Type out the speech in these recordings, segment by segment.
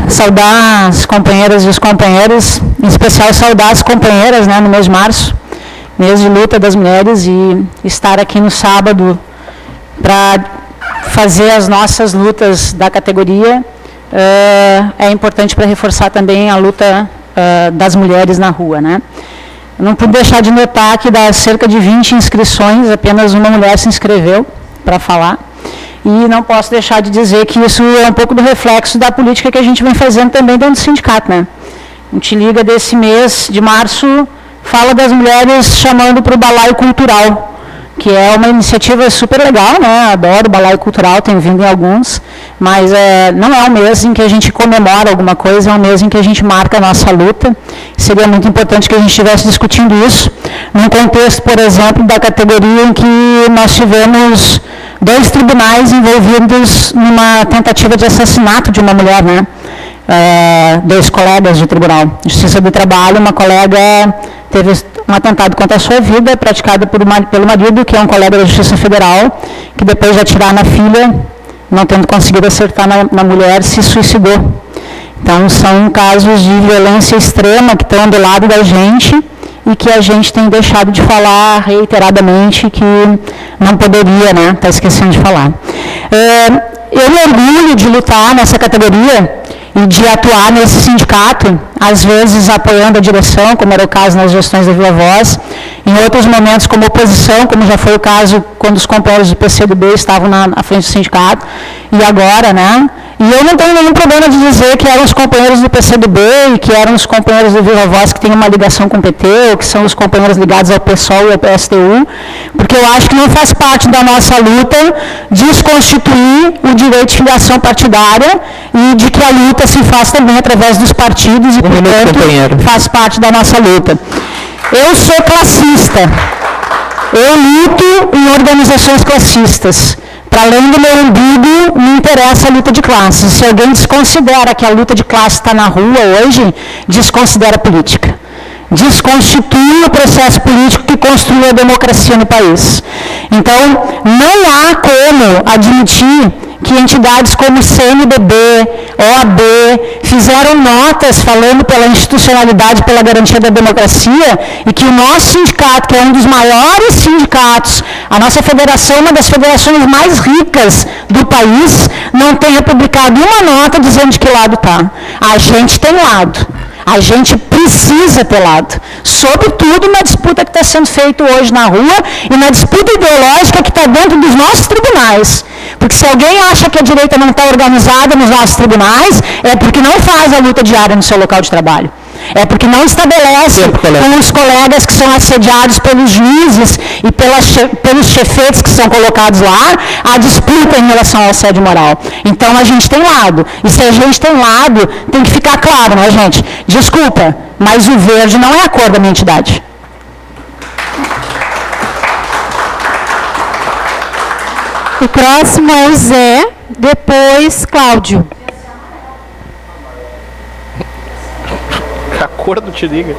saudar as companheiras e os companheiros, em especial saudar as companheiras, né, no mês de março, mês de luta das mulheres, e estar aqui no sábado para fazer as nossas lutas da categoria é importante para reforçar também a luta das mulheres na rua, né? Eu não pude deixar de notar que das cerca de 20 inscrições, apenas uma mulher se inscreveu para falar. E não posso deixar de dizer que isso é um pouco do reflexo da política que a gente vem fazendo também dentro do sindicato, né? A gente liga desse mês de março, fala das mulheres chamando para o balaio cultural, que é uma iniciativa super legal, né? Adoro o balaio cultural, tenho vindo em alguns, mas não é um mês em que a gente comemora alguma coisa, é um mês em que a gente marca a nossa luta. Seria muito importante que a gente estivesse discutindo isso, num contexto, por exemplo, da categoria em que nós tivemos 2 tribunais envolvidos numa tentativa de assassinato de uma mulher, né? 2 colegas de tribunal. Justiça do Trabalho, uma colega teve um atentado contra a sua vida, praticado pelo marido, que é um colega da Justiça Federal, que depois de atirar na filha, não tendo conseguido acertar na mulher, se suicidou. Então, são casos de violência extrema que estão do lado da gente e que a gente tem deixado de falar reiteradamente, que não poderia, né? Está esquecendo de falar. Eu me orgulho de lutar nessa categoria e de atuar nesse sindicato, às vezes apoiando a direção, como era o caso nas gestões da Viva Voz, em outros momentos como oposição, como já foi o caso quando os companheiros do PCdoB estavam à frente do sindicato, e agora, né? E eu não tenho nenhum problema de dizer que eram os companheiros do PCdoB e que eram os companheiros do Viva Voz que têm uma ligação com o PT, ou que são os companheiros ligados ao PSOL e ao PSTU, porque eu acho que não faz parte da nossa luta desconstituir o direito de filiação partidária e de que a luta se faz também através dos partidos e, portanto, faz parte da nossa luta. Eu sou classista. Eu luto em organizações classistas. Para além do meu umbigo, me interessa a luta de classes. Se alguém desconsidera que a luta de classe está na rua hoje, desconsidera a política. Desconstitui o processo político que construiu a democracia no país. Então, não há como admitir que entidades como CNBB, OAB, fizeram notas falando pela institucionalidade, pela garantia da democracia, e que o nosso sindicato, que é um dos maiores sindicatos, a nossa federação, uma das federações mais ricas do país, não tenha publicado uma nota dizendo de que lado está. A gente tem lado. A gente precisa ter lado, sobretudo na disputa que está sendo feita hoje na rua e na disputa ideológica que está dentro dos nossos tribunais. Porque se alguém acha que a direita não está organizada nos nossos tribunais, é porque não faz a luta diária no seu local de trabalho. É porque não estabelece com os colegas que são assediados pelos juízes e pelos chefetes que são colocados lá, a disputa em relação ao assédio moral. Então, a gente tem lado. E se a gente tem lado, tem que ficar claro, né, gente? Desculpa, mas o verde não é a cor da minha entidade. O próximo é o Zé, depois Cláudio. A cor do te liga.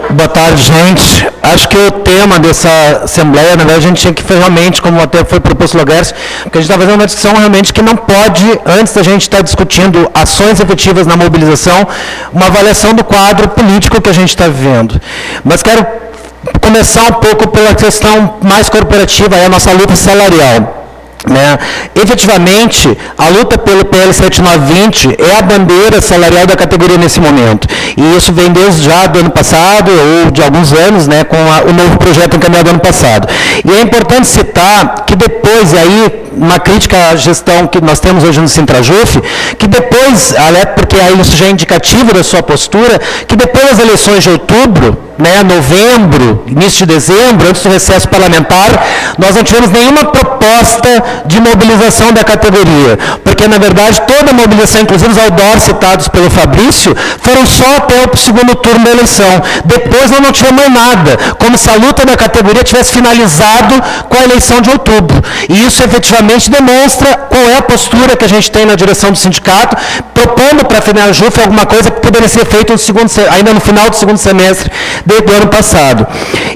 Boa tarde, gente. Acho que o tema dessa Assembleia, na verdade, a gente tinha que realmente, como até foi proposto pelo Gerson, porque a gente está fazendo uma discussão realmente que não pode, antes da gente estar discutindo ações efetivas na mobilização, uma avaliação do quadro político que a gente está vivendo. Mas quero começar um pouco pela questão mais corporativa, a nossa luta salarial. Efetivamente, a luta pelo PL 7920 é a bandeira salarial da categoria nesse momento. E isso vem desde já do ano passado, ou de alguns anos, com o novo projeto encaminhado ano passado. E é importante citar que depois, e aí uma crítica à gestão que nós temos hoje no Sintrajuf, que depois, porque aí isso já é indicativo da sua postura, que depois das eleições de outubro, novembro, início de dezembro, antes do recesso parlamentar, nós não tivemos nenhuma proposta de mobilização da categoria, porque, na verdade, toda a mobilização, inclusive os outdoors citados pelo Fabrício, foram só até o segundo turno da eleição. Depois nós não tivemos mais nada, como se a luta da categoria tivesse finalizado com a eleição de outubro. E isso, efetivamente, efetivamente demonstra qual é a postura que a gente tem na direção do sindicato, propondo para a FENAJUF alguma coisa que poderia ser feita ainda no final do segundo semestre do ano passado.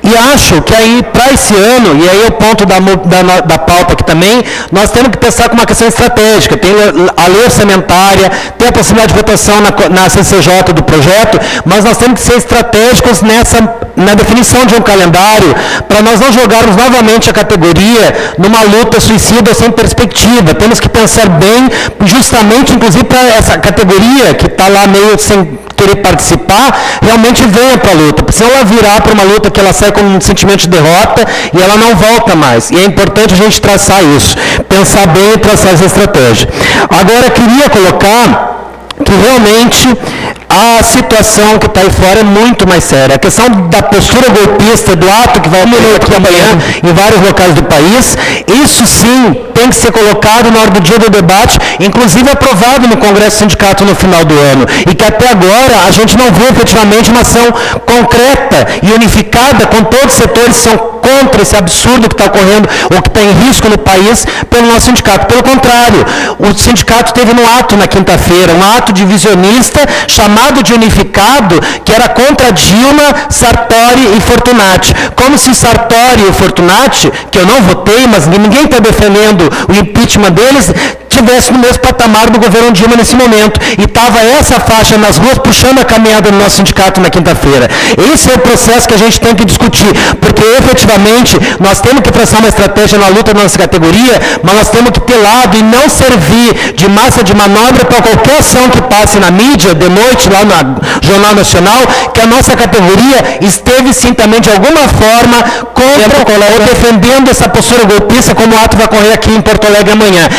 E acho que aí, para esse ano, e aí é o ponto da pauta aqui também, nós temos que pensar com uma questão estratégica. Tem a lei orçamentária, tem a possibilidade de votação na CCJ do projeto, mas nós temos que ser estratégicos na definição de um calendário, para nós não jogarmos novamente a categoria numa luta suicida sem perspectiva. Temos que pensar bem, justamente, inclusive, para essa categoria que está lá meio sem querer participar, realmente venha para a luta. Porque se ela virar para uma luta que ela sai com um sentimento de derrota e ela não volta mais. E é importante a gente traçar isso, pensar bem e traçar essa estratégia. Agora, queria colocar que realmente a situação que está aí fora é muito mais séria. A questão da postura golpista, do ato que vai ocorrer aqui amanhã em vários locais do país, isso sim tem que ser colocado na hora do dia do debate, inclusive aprovado no Congresso do Sindicato no final do ano. E que até agora a gente não viu efetivamente uma ação concreta e unificada com todos os setores que são contra esse absurdo que está ocorrendo ou que está em risco no país pelo nosso sindicato. Pelo contrário, o sindicato teve no ato na quinta-feira, um ato divisionista chamado de unificado, que era contra Dilma, Sartori e Fortunati. Como se Sartori e Fortunati, que eu não votei, mas ninguém está defendendo o impeachment deles, estivesse no mesmo patamar do governo Dilma nesse momento. E estava essa faixa nas ruas puxando a caminhada do nosso sindicato na quinta-feira. Esse é o processo que a gente tem que discutir, porque efetivamente nós temos que traçar uma estratégia na luta da nossa categoria, mas nós temos que ter lado e não servir de massa de manobra para qualquer ação que passe na mídia, de noite, lá no Jornal Nacional, que a nossa categoria esteve sim também de alguma forma contra ou defendendo essa postura golpista, como o ato vai ocorrer aqui em Porto Alegre amanhã.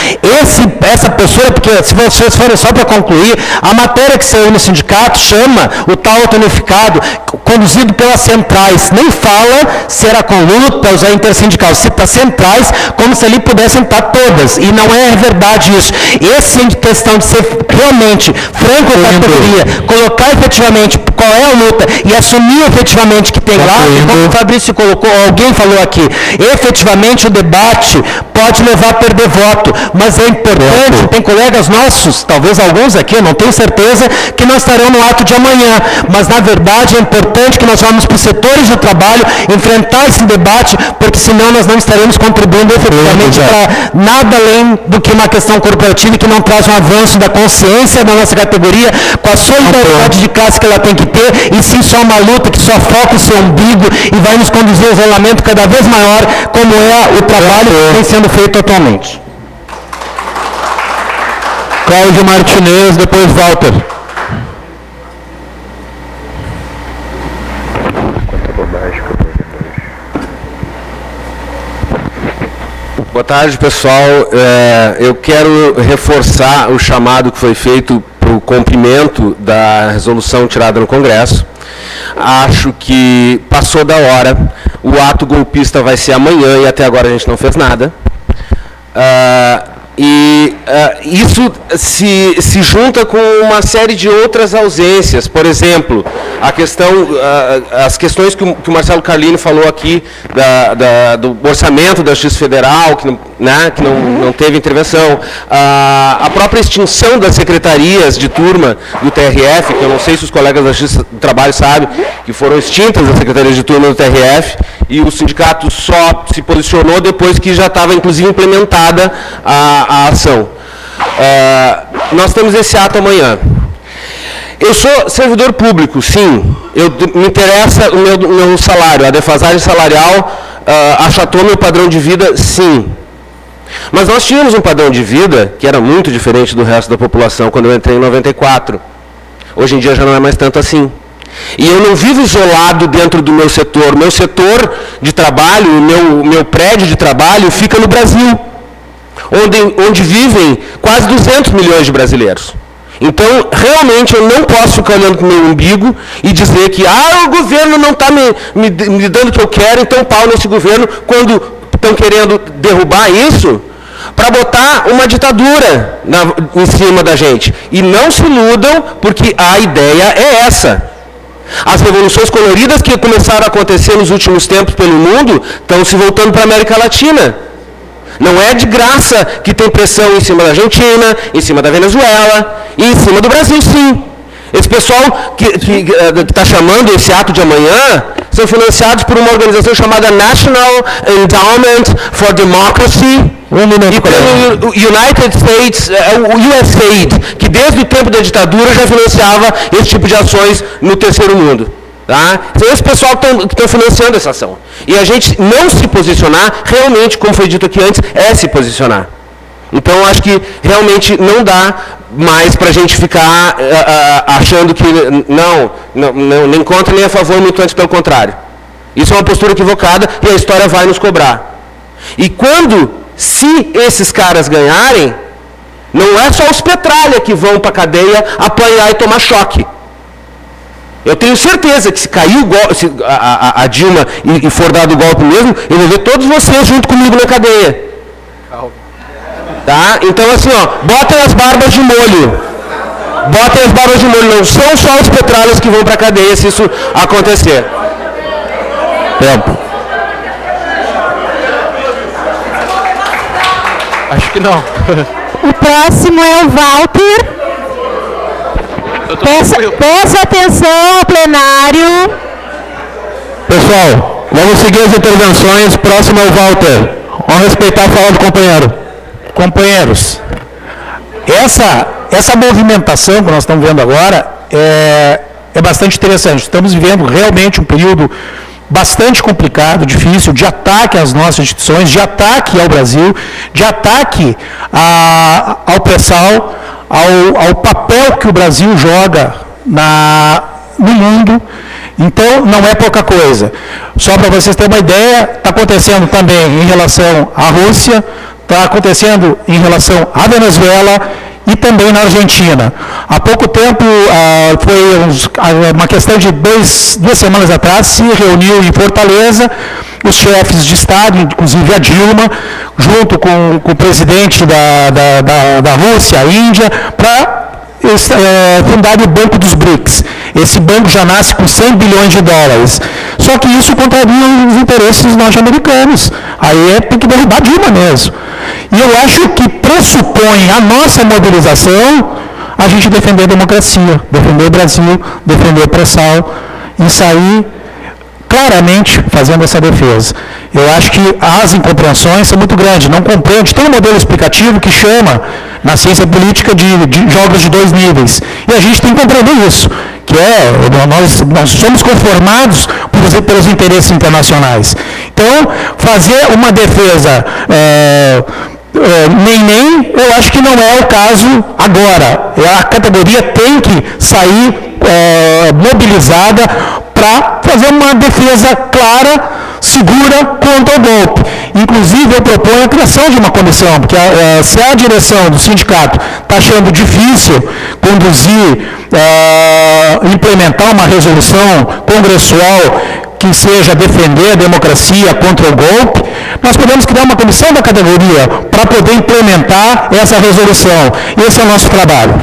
Essa postura, porque se vocês forem só para concluir, a matéria que saiu no sindicato chama o tal ato unificado, conduzido pelas centrais. Nem fala se era com lutas ou intersindical, cita centrais como se ali pudessem estar todas. E não é verdade isso. Essa questão de ser realmente franco com a categoria, colocar efetivamente qual é a luta e assumir efetivamente que tem lá, como o Fabrício colocou, alguém falou aqui, efetivamente o debate pode levar a perder voto, mas é importante, tem colegas nossos, talvez alguns aqui, eu não tenho certeza, que não estarão no ato de amanhã, mas na verdade é importante que nós vamos para os setores do trabalho enfrentar esse debate, porque senão nós não estaremos contribuindo efetivamente para nada além do que uma questão corporativa que não traz um avanço da consciência da nossa categoria, com a solidariedade de classe que ela tem que ter, e sim só uma luta que só foca o seu umbigo e vai nos conduzir ao isolamento cada vez maior, como é o trabalho que vem sendo feito atualmente. Cláudio Martinez, depois Walter. Boa tarde, pessoal. Eu quero reforçar o chamado que foi feito para o cumprimento da resolução tirada no Congresso. Acho que passou da hora. O ato golpista vai ser amanhã e até agora a gente não fez nada. Isso se junta com uma série de outras ausências. Por exemplo, as questões que o Marcelo Carlini falou aqui do orçamento da Justiça Federal, que não teve intervenção, a própria extinção das secretarias de turma do TRF, que eu não sei se os colegas da Justiça do Trabalho sabem, que foram extintas as secretarias de turma do TRF, e o sindicato só se posicionou depois que já estava, inclusive, implementada a ação. Nós temos esse ato amanhã. Eu sou servidor público, sim. Me interessa o meu salário. A defasagem salarial achatou meu padrão de vida, sim. Mas nós tínhamos um padrão de vida que era muito diferente do resto da população quando eu entrei em 94. Hoje em dia já não é mais tanto assim. E eu não vivo isolado dentro do meu setor. Meu setor de trabalho, o meu prédio de trabalho fica no Brasil, onde vivem quase 200 milhões de brasileiros. Então, realmente, eu não posso ficar olhando para o meu umbigo e dizer que o governo não está me dando o que eu quero, então pau nesse governo, quando estão querendo derrubar isso, para botar uma ditadura em cima da gente. E não se iludam, porque a ideia é essa. As revoluções coloridas que começaram a acontecer nos últimos tempos pelo mundo estão se voltando para a América Latina. Não é de graça que tem pressão em cima da Argentina, em cima da Venezuela e em cima do Brasil, sim. Esse pessoal que está chamando esse ato de amanhã são financiados por uma organização chamada National Endowment for Democracy e pelo United States, o USAID, que desde o tempo da ditadura já financiava esse tipo de ações no terceiro mundo. Tá? Então, esse pessoal que estão financiando essa ação. E a gente não se posicionar, realmente, como foi dito aqui antes, é se posicionar. Então, acho que realmente não dá mais para a gente ficar achando que nem contra nem a favor, muito antes pelo contrário. Isso é uma postura equivocada e a história vai nos cobrar. E se esses caras ganharem, não é só os Petralha que vão para a cadeia apanhar e tomar choque. Eu tenho certeza que se cair a Dilma e for dado o golpe mesmo, eu vou ver todos vocês junto comigo na cadeia. Tá? Então, assim, botem as barbas de molho. Botem as barbas de molho. Não são só os Petralhas que vão para a cadeia se isso acontecer. Tempo. Acho que não. O próximo é o Walter. Peça atenção ao plenário. Pessoal, vamos seguir as intervenções. Próximo é o Walter. Vamos respeitar a fala do companheiro. Companheiros, essa movimentação que nós estamos vendo agora é bastante interessante. Estamos vivendo realmente um período bastante complicado, difícil, de ataque às nossas instituições, de ataque ao Brasil, de ataque ao pré-sal, ao papel que o Brasil joga no mundo. Então, não é pouca coisa. Só para vocês terem uma ideia, está acontecendo também em relação à Rússia, está acontecendo em relação à Venezuela e também na Argentina. Há pouco tempo, foi uma questão de duas semanas atrás, se reuniu em Fortaleza os chefes de Estado, inclusive a Dilma, junto com o presidente da Rússia, a Índia, para fundar o Banco dos BRICS. Esse banco já nasce com 100 bilhões de dólares. Só que isso contraria os interesses norte-americanos. Aí tem que derrubar Dilma mesmo. E eu acho que pressupõe a nossa mobilização a gente defender a democracia, defender o Brasil, defender o pré-sal e sair claramente fazendo essa defesa. Eu acho que as incompreensões são muito grandes, não compreende. Tem um modelo explicativo que chama, na ciência política, de jogos de dois níveis. E a gente tem que compreender isso, que nós somos conformados pelos interesses internacionais. Então, fazer uma defesa eu acho que não é o caso agora. A categoria tem que sair mobilizada para fazer uma defesa clara, segura contra o golpe. Inclusive, eu proponho a criação de uma comissão, porque se a direção do sindicato está achando difícil conduzir, implementar uma resolução congressual que seja defender a democracia contra o golpe, nós podemos criar uma comissão da categoria para poder implementar essa resolução. Esse é o nosso trabalho.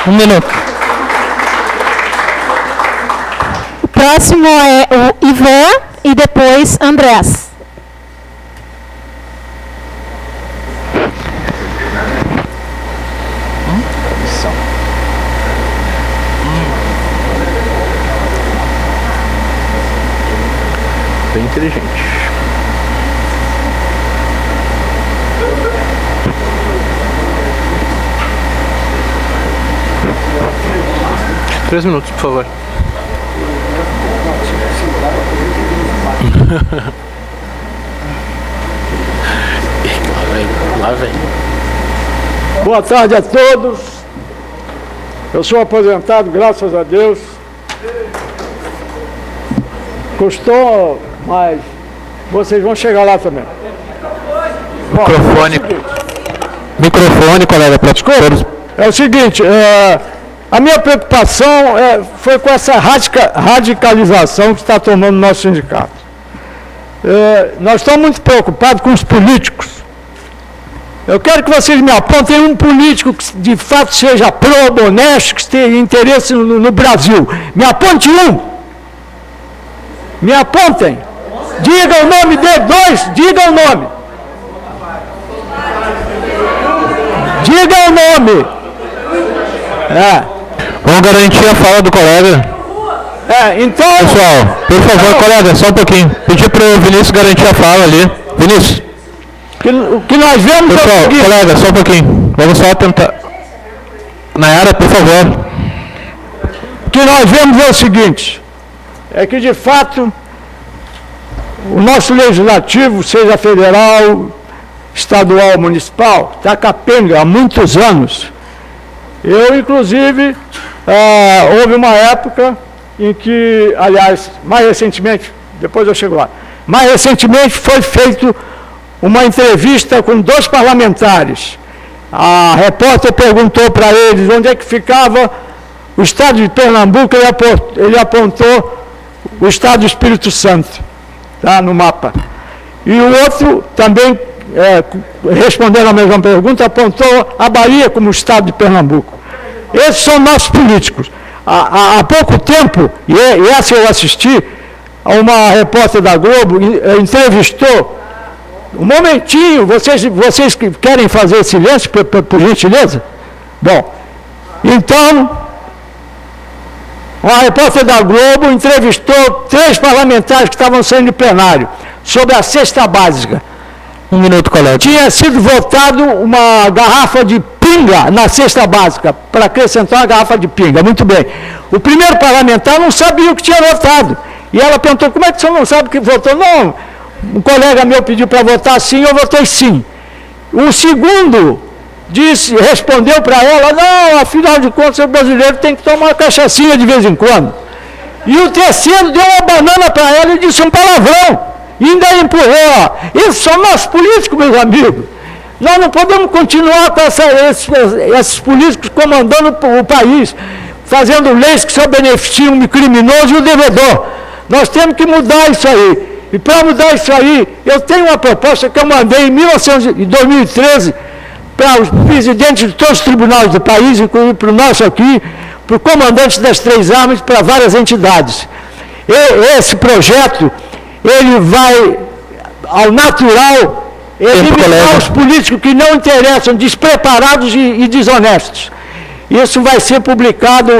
Um minuto. O próximo é o Ivan e depois Andrés. Bem inteligente. Três minutos, por favor. Lá vem. Boa tarde a todos. Eu sou aposentado, graças a Deus. Custou, mas vocês vão chegar lá também. Microfone, colega, para todos. É o seguinte, a minha preocupação foi com essa radicalização que está tomando o nosso sindicato. Nós estamos muito preocupados com os políticos. Eu quero que vocês me apontem um político que de fato seja pró, honesto, que tenha interesse no Brasil. Me aponte um. Me apontem. Diga o nome dele, dois, diga o nome. Diga o nome. Vamos garantir a fala do colega. Então... Pessoal, por favor, colega, só um pouquinho. Pedir para o Vinícius garantir a fala ali. Vinícius. O que nós vemos... Pessoal, colega, só um pouquinho. Vamos só tentar... Nayara, por favor. O que nós vemos é o seguinte, é que, de fato, o nosso legislativo, seja federal, estadual, municipal, está capenga há muitos anos. Eu, inclusive, houve uma época em que, aliás, mais recentemente, depois eu chego lá, mais recentemente foi feita uma entrevista com 2 parlamentares. A repórter perguntou para eles onde é que ficava o estado de Pernambuco, ele apontou o estado do Espírito Santo, tá, no mapa. E o outro também, respondendo a mesma pergunta, apontou a Bahia como estado de Pernambuco. Esses são nossos políticos. Há pouco tempo, e essa eu assisti, uma repórter da Globo entrevistou, um momentinho, vocês que querem fazer silêncio, por gentileza? Bom, então, uma repórter da Globo entrevistou 3 parlamentares que estavam saindo de plenário sobre a cesta básica. Um minuto, colega. Tinha sido votado uma garrafa de pinga na cesta básica, para acrescentar uma garrafa de pinga. Muito bem. O primeiro parlamentar não sabia o que tinha votado. E ela perguntou, como é que o senhor não sabe o que votou? Não, um colega meu pediu para votar sim, eu votei sim. O segundo respondeu para ela, não, afinal de contas, o brasileiro tem que tomar uma cachaçinha de vez em quando. E o terceiro deu uma banana para ela e disse um palavrão. E ainda empurrou. Esses são nossos políticos, meus amigos. Nós não podemos continuar com esses políticos comandando o país, fazendo leis que só beneficiam o criminoso e o devedor. Nós temos que mudar isso aí. E para mudar isso aí, eu tenho uma proposta que eu mandei em 2013 para os presidentes de todos os tribunais do país, inclusive para o nosso aqui, para o comandante das 3 armas, para várias entidades. Esse projeto, ele vai, ao natural, eliminar os políticos que não interessam, despreparados e desonestos. Isso vai ser publicado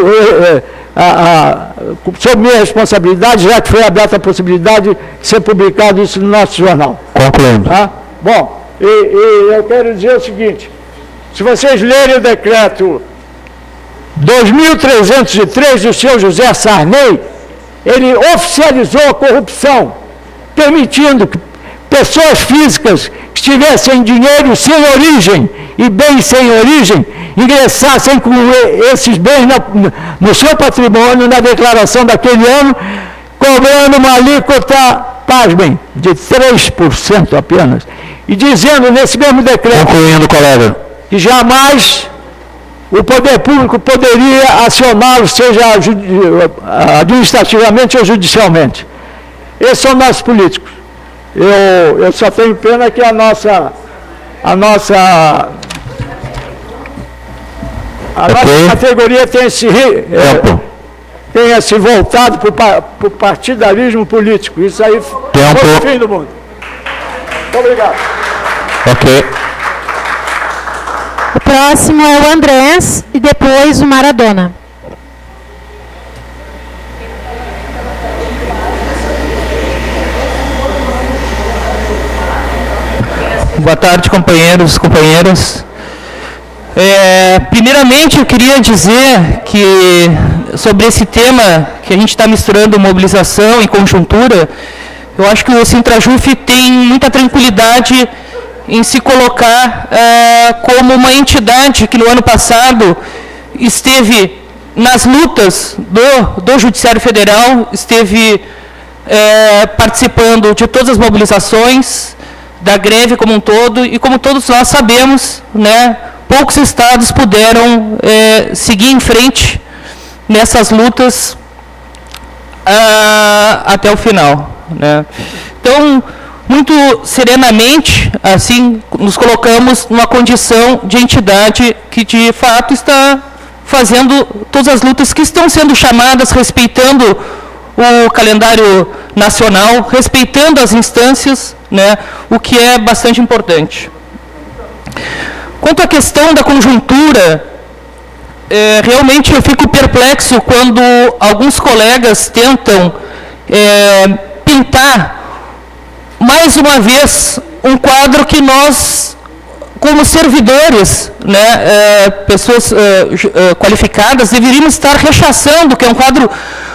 sob minha responsabilidade, já que foi aberta a possibilidade de ser publicado isso no nosso jornal. Concluindo. Tá? Bom, eu quero dizer o seguinte, se vocês lerem o decreto 2303 do senhor José Sarney, ele oficializou a corrupção, permitindo que pessoas físicas que tivessem dinheiro sem origem e bens sem origem, ingressassem com esses bens no seu patrimônio na declaração daquele ano, cobrando uma alíquota, pasmem, de 3% apenas. E dizendo nesse mesmo decreto, concluindo, colega, que jamais o poder público poderia acioná-lo, seja administrativamente ou judicialmente. Esses são nossos políticos. Eu só tenho pena que a nossa categoria tenha se voltado para o partidarismo político. Isso aí foi o fim do mundo. Muito obrigado. Ok. O próximo é o Andrés e depois o Maradona. Boa tarde, companheiros e companheiras. Primeiramente, eu queria dizer que, sobre esse tema que a gente está misturando mobilização e conjuntura, eu acho que o Sintrajuf tem muita tranquilidade em se colocar como uma entidade que no ano passado esteve nas lutas do Judiciário Federal, esteve participando de todas as mobilizações, da greve como um todo, e como todos nós sabemos, né, poucos estados puderam seguir em frente nessas lutas até o final, né. Então, muito serenamente, assim, nos colocamos numa condição de entidade que, de fato, está fazendo todas as lutas que estão sendo chamadas, respeitando o calendário nacional, respeitando as instâncias, né, o que é bastante importante. Quanto à questão da conjuntura, realmente eu fico perplexo quando alguns colegas tentam pintar, mais uma vez, um quadro que nós, como servidores, né, pessoas qualificadas, deveríamos estar rechaçando, que é um quadro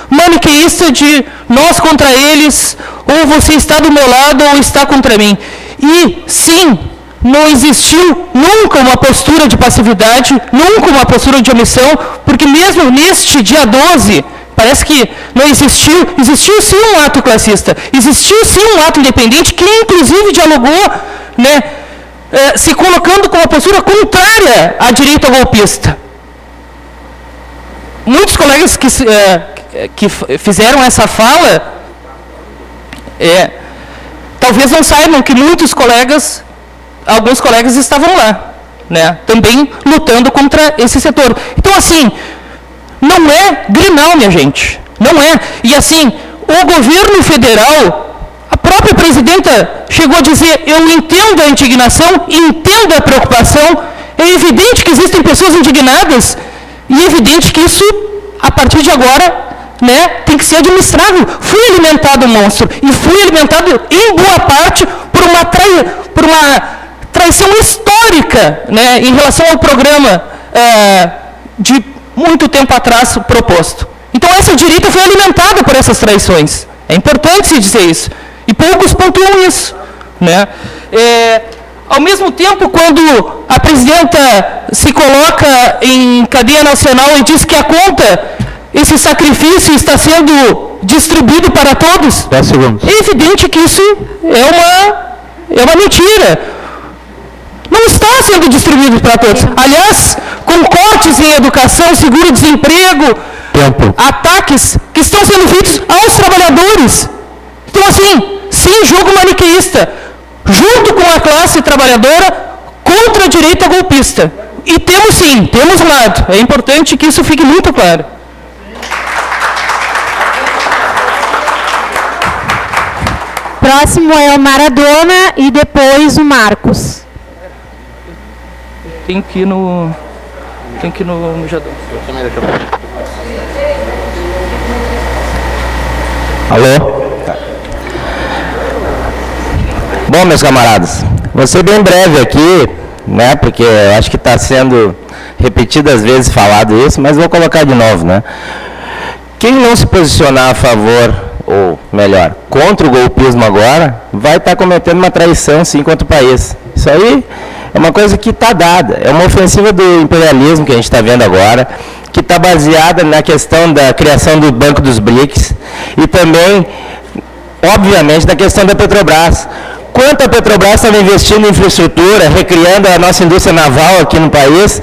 maniqueísta de nós contra eles, ou você está do meu lado ou está contra mim. E, sim, não existiu nunca uma postura de passividade, nunca uma postura de omissão, porque mesmo neste dia 12, parece que não existiu sim um ato classista, existiu sim um ato independente, que inclusive dialogou, né, se colocando com uma postura contrária à direita golpista. Muitos colegas que fizeram essa fala, talvez não saibam que alguns colegas estavam lá, né, também lutando contra esse setor. Então, assim, não é Grenal, minha gente, não é. E, assim, o governo federal, a própria presidenta chegou a dizer, eu entendo a indignação, entendo a preocupação, é evidente que existem pessoas indignadas, e é evidente que isso, a partir de agora, né, tem que ser administrável. Foi alimentado o monstro, e foi alimentado, em boa parte, por uma traição histórica, né, em relação ao programa de muito tempo atrás proposto. Então, essa direita foi alimentada por essas traições. É importante se dizer isso. E poucos pontuam isso, né? Ao mesmo tempo, quando a presidenta se coloca em cadeia nacional e diz que a conta, esse sacrifício está sendo distribuído para todos, 10 segundos. É evidente que isso é uma mentira. Não está sendo distribuído para todos. Aliás, com cortes em educação, seguro-desemprego, ataques que estão sendo feitos aos trabalhadores. Então, assim, sim, jogo maniqueísta, junto com a classe trabalhadora, contra a direita golpista. E temos lado. É importante que isso fique muito claro. Próximo é o Maradona e depois o Marcos. Tem que ir no Jadão. Alô? Bom, meus camaradas, vou ser bem breve aqui, né, porque eu acho que está sendo repetidas vezes falado isso, mas vou colocar de novo, né. Quem não se posicionar a favor, ou melhor, contra o golpismo agora, vai estar cometendo uma traição, sim, contra o país. Isso aí é uma coisa que está dada, é uma ofensiva do imperialismo que a gente está vendo agora, que está baseada na questão da criação do Banco dos BRICS e também, obviamente, da questão da Petrobras. Quanto a Petrobras estava investindo em infraestrutura, recriando a nossa indústria naval aqui no país,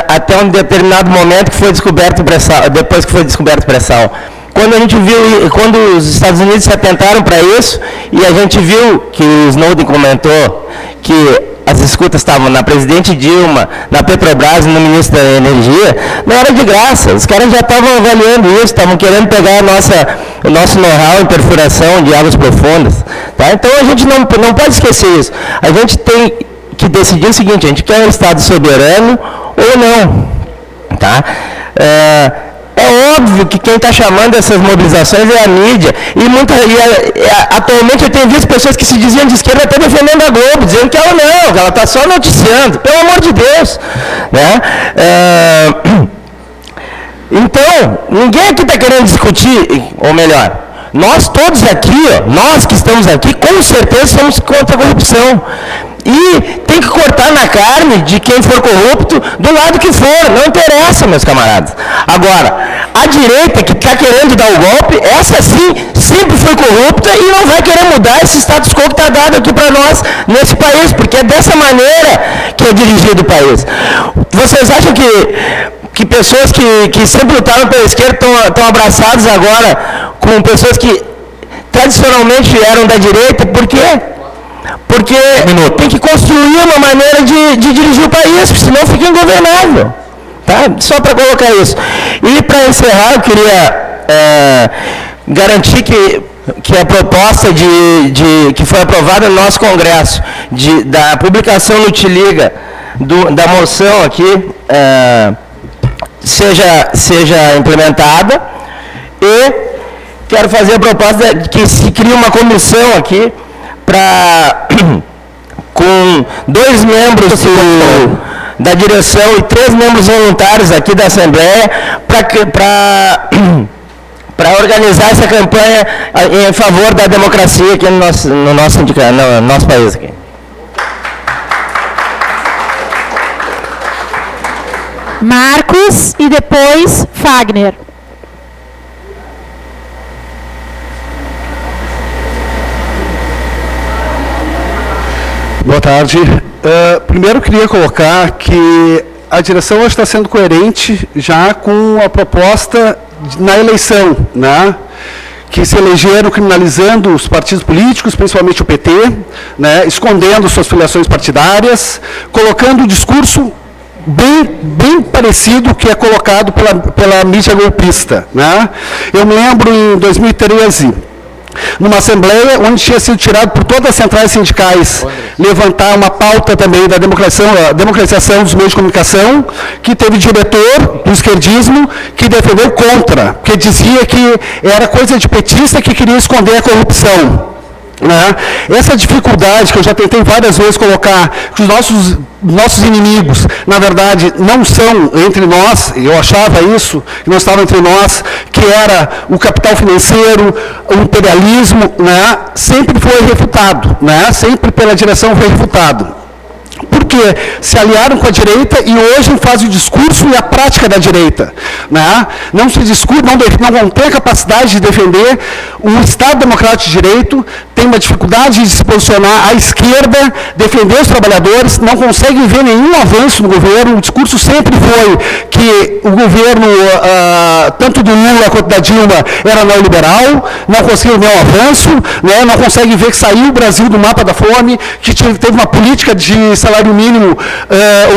até um determinado momento que foi descoberto pré-sal, depois que foi descoberto pré-sal. Quando a gente viu, quando os Estados Unidos se atentaram para isso, e a gente viu que o Snowden comentou que as escutas estavam na presidente Dilma, na Petrobras e no ministro da Energia, não era de graça. Os caras já estavam avaliando isso, estavam querendo pegar o nosso know-how em perfuração de águas profundas. Tá? Então, a gente não pode esquecer isso. A gente tem que decidir o seguinte, a gente quer um Estado soberano ou não. Tá? É óbvio que quem está chamando essas mobilizações é a mídia. Atualmente eu tenho visto pessoas que se diziam de esquerda até defendendo a Globo, dizendo que ela está só noticiando. Pelo amor de Deus. Né? Então, ninguém aqui está querendo discutir, ou melhor, nós todos aqui, nós que estamos aqui, com certeza somos contra a corrupção. E tem que cortar na carne de quem for corrupto, do lado que for, não interessa, meus camaradas. Agora, a direita que está querendo dar o golpe, essa sim, sempre foi corrupta e não vai querer mudar esse status quo que está dado aqui para nós, nesse país, porque é dessa maneira que é dirigido o país. Vocês acham que pessoas que sempre lutaram pela esquerda estão abraçadas agora com pessoas que tradicionalmente eram da direita? Por quê? Porque tem que construir uma maneira de dirigir o país, senão fica ingovernável. Tá? Só para colocar isso. E para encerrar, eu queria garantir que a proposta que foi aprovada no nosso Congresso, da publicação no Te Liga, da moção aqui seja implementada, e quero fazer a proposta de que se crie uma comissão aqui com 2 membros da direção e 3 membros voluntários aqui da Assembleia para organizar essa campanha em favor da democracia aqui no nosso país. Aqui. Marcos e depois Fagner. Boa tarde. Primeiro, queria colocar que a direção está sendo coerente já com a proposta na eleição, né? Que se elegeram criminalizando os partidos políticos, principalmente o PT, né? Escondendo suas filiações partidárias, colocando o discurso bem parecido que é colocado pela mídia golpista, né? Eu me lembro em 2013, numa assembleia onde tinha sido tirado por todas as centrais sindicais levantar uma pauta também da democratização dos meios de comunicação, que teve diretor do esquerdismo que defendeu contra, porque dizia que era coisa de petista que queria esconder a corrupção. Né? Essa dificuldade que eu já tentei várias vezes colocar, que os nossos inimigos, na verdade, não são entre nós, eu achava isso, que não estavam entre nós, que era o capital financeiro, o imperialismo, né? Sempre foi refutado, né? Sempre pela direção foi refutado. Porque se aliaram com a direita e hoje fazem o discurso e a prática da direita. Né? Não se discute, não tem a capacidade de defender o Estado Democrático de Direito, tem uma dificuldade de se posicionar à esquerda, defender os trabalhadores, não consegue ver nenhum avanço no governo. O discurso sempre foi que o governo, tanto do Lula quanto da Dilma, era neoliberal, não conseguiu nenhum avanço, né? Não consegue ver que saiu o Brasil do mapa da fome, que teve uma política de salário mínimo,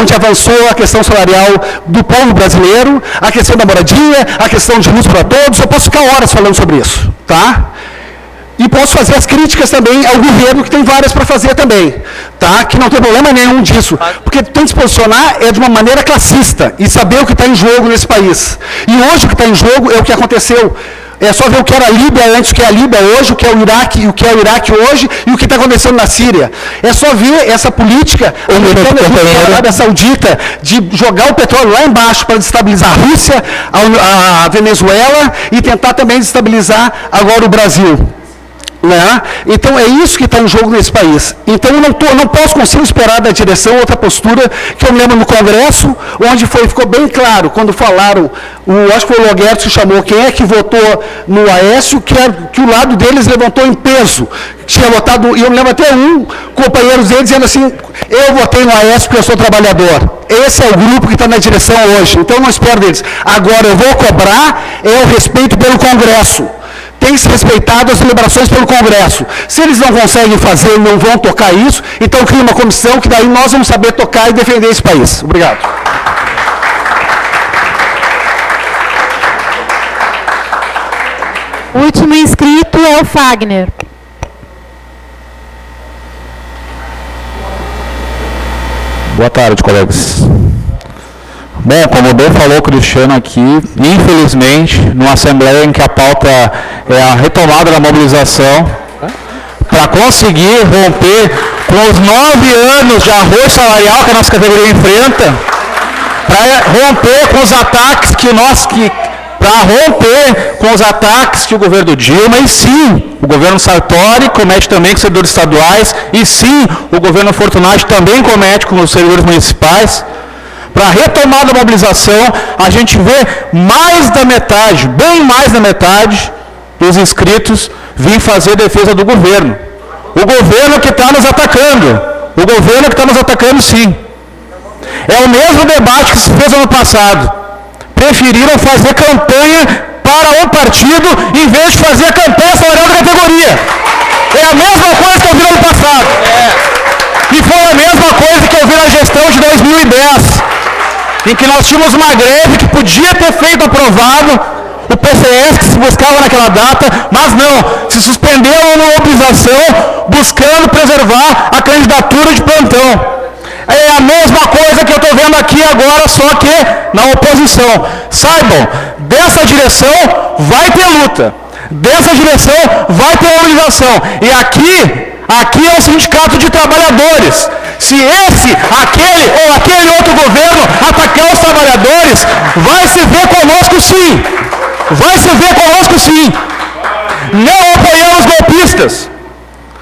onde avançou a questão salarial do povo brasileiro, a questão da moradia, a questão de luz para todos. Eu posso ficar horas falando sobre isso, tá? E posso fazer as críticas também ao governo, que tem várias para fazer também, tá? Que não tem problema nenhum disso, porque tem que se posicionar de uma maneira classista e saber o que está em jogo nesse país. E hoje o que está em jogo é o que aconteceu. É só ver o que era a Líbia antes, o que é a Líbia hoje, o que é o Iraque, o que é o Iraque hoje e o que está acontecendo na Síria. É só ver essa política da Arábia Saudita de jogar o petróleo lá embaixo para destabilizar a Rússia, a Venezuela e tentar também destabilizar agora o Brasil. Né? Então é isso que está em jogo nesse país. Então eu não consigo esperar da direção outra postura, que eu me lembro no Congresso, onde ficou bem claro, quando falaram, acho que foi o Loguerto que chamou, quem é que votou no Aécio, que o lado deles levantou em peso, tinha votado, e eu me lembro até companheiros dele dizendo assim, eu votei no Aécio porque eu sou trabalhador. Esse é o grupo que está na direção hoje, então eu não espero deles. Agora eu vou cobrar o respeito pelo Congresso. Tem se respeitado as deliberações pelo Congresso. Se eles não conseguem fazer, não vão tocar isso, então cria uma comissão que daí nós vamos saber tocar e defender esse país. Obrigado. O último inscrito é o Fagner. Boa tarde, colegas. Bom, como bem falou o Cristiano aqui, infelizmente, numa assembleia em que a pauta é a retomada da mobilização, para conseguir romper com os 9 anos de arroz salarial que a nossa categoria enfrenta, para romper com os ataques que o governo Dilma, e sim, o governo Sartori comete também com os servidores estaduais, e sim, o governo Fortunati também comete com os servidores municipais. Para a retomada da mobilização, a gente vê mais da metade, bem mais da metade dos inscritos vir fazer defesa do governo. O governo que está nos atacando. O governo que está nos atacando, sim. É o mesmo debate que se fez ano passado. Preferiram fazer campanha para um partido em vez de fazer a campanha salarial da categoria. É a mesma coisa que eu vi no ano passado. E foi a mesma coisa que eu vi na gestão de 2010. Em que nós tínhamos uma greve que podia ter feito aprovado o PCS que se buscava naquela data, mas não, se suspendeu uma mobilização buscando preservar a candidatura de plantão. É a mesma coisa que eu estou vendo aqui agora, só que na oposição. Saibam, dessa direção vai ter luta. Dessa direção vai ter mobilização. E aqui é o sindicato de trabalhadores. Se esse, aquele ou aquele outro governo atacar os trabalhadores, vai se ver conosco sim. Vai se ver conosco sim. Não apoiamos golpistas.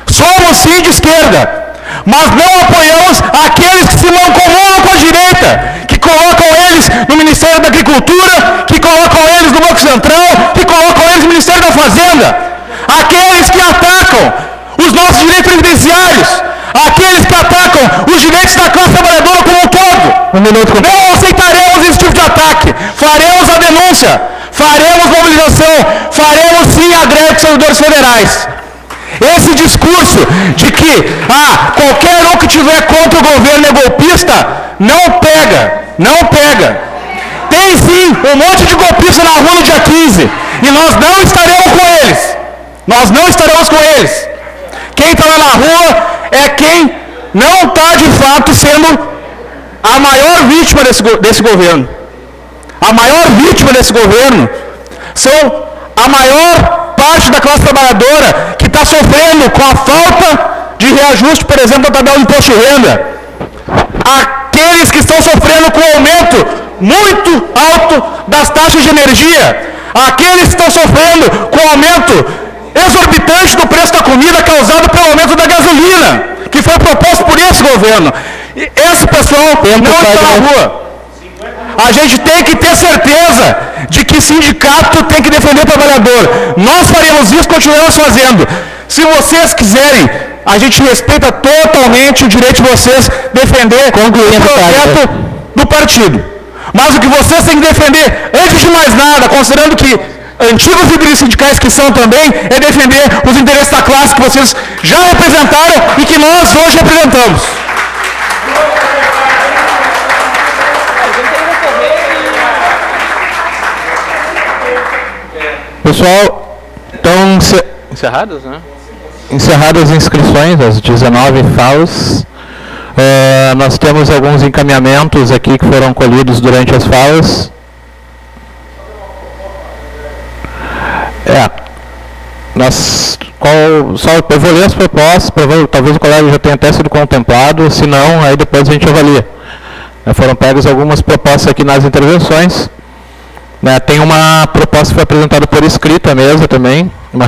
Somos sim de esquerda. Mas não apoiamos aqueles que se mancomunam com a direita, que colocam eles no Ministério da Agricultura, que colocam eles no Banco Central, que colocam eles no Ministério da Fazenda. Aqueles que atacam os nossos direitos previdenciários, aqueles que atacam os direitos da classe trabalhadora como um todo. Não aceitaremos esse tipo de ataque. Faremos a denúncia, faremos mobilização, faremos sim a greve dos servidores federais. Esse discurso de que qualquer um que tiver contra o governo é golpista, não pega. Tem sim um monte de golpistas na rua no dia 15 e nós não estaremos com eles. Quem está lá na rua é quem não está de fato sendo a maior vítima desse governo. A maior vítima desse governo são a maior parte da classe trabalhadora que está sofrendo com a falta de reajuste, por exemplo, da tabela do imposto de renda. Aqueles que estão sofrendo com o aumento muito alto das taxas de energia. Aqueles que estão sofrendo com o aumento exorbitante do preço da comida causado pelo aumento da gasolina, que foi proposto por esse governo. E esse pessoal não está na rua. A gente tem que ter certeza de que sindicato tem que defender o trabalhador. Nós faremos isso, continuamos fazendo. Se vocês quiserem, a gente respeita totalmente o direito de vocês defender o projeto do partido. Mas o que vocês têm que defender, antes de mais nada, considerando que antigos líderes sindicais que são também, é defender os interesses da classe que vocês já representaram e que nós hoje representamos. Pessoal, então Encerradas, né? encerradas as inscrições, as 19 falas. Nós temos alguns encaminhamentos aqui que foram colhidos durante as falas. Eu vou ler as propostas, talvez o colega já tenha até sido contemplado, se não, aí depois a gente avalia. Foram pegas algumas propostas aqui nas intervenções. Tem uma proposta que foi apresentada por escrito à mesa também, uma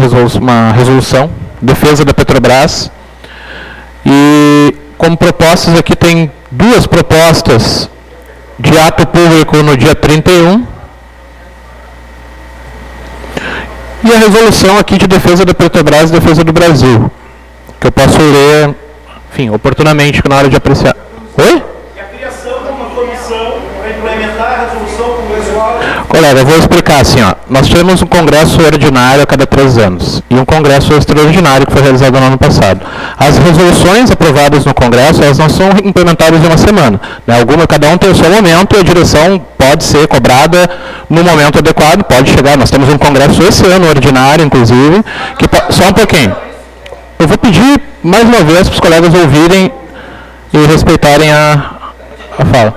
resolução, defesa da Petrobras. E como propostas aqui tem duas propostas de ato público no dia 31. E a resolução aqui de defesa da Petrobras e defesa do Brasil, que eu posso ler, enfim, oportunamente, na hora de apreciar. Oi? E a criação de uma comissão para implementar a resolução congressual. Colega, eu vou explicar assim, nós temos um congresso ordinário a cada 3 anos e um congresso extraordinário que foi realizado no ano passado. As resoluções aprovadas no congresso, elas não são implementadas em uma semana. Cada um tem o seu momento e a direção pode ser cobrada no momento adequado, pode chegar. Nós temos um congresso esse ano, ordinário, inclusive, só um pouquinho. Eu vou pedir mais uma vez para os colegas ouvirem e respeitarem a fala.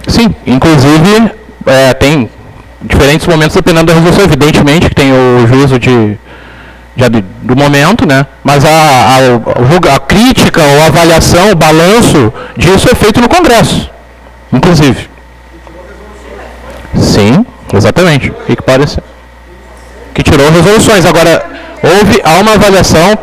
Sim, inclusive tem diferentes momentos dependendo da resolução, evidentemente que tem o juízo do momento, né? Mas a crítica, ou a avaliação, o balanço disso é feito no Congresso, inclusive. Sim, exatamente. O que pode ser? Que tirou resoluções. Agora, há uma avaliação.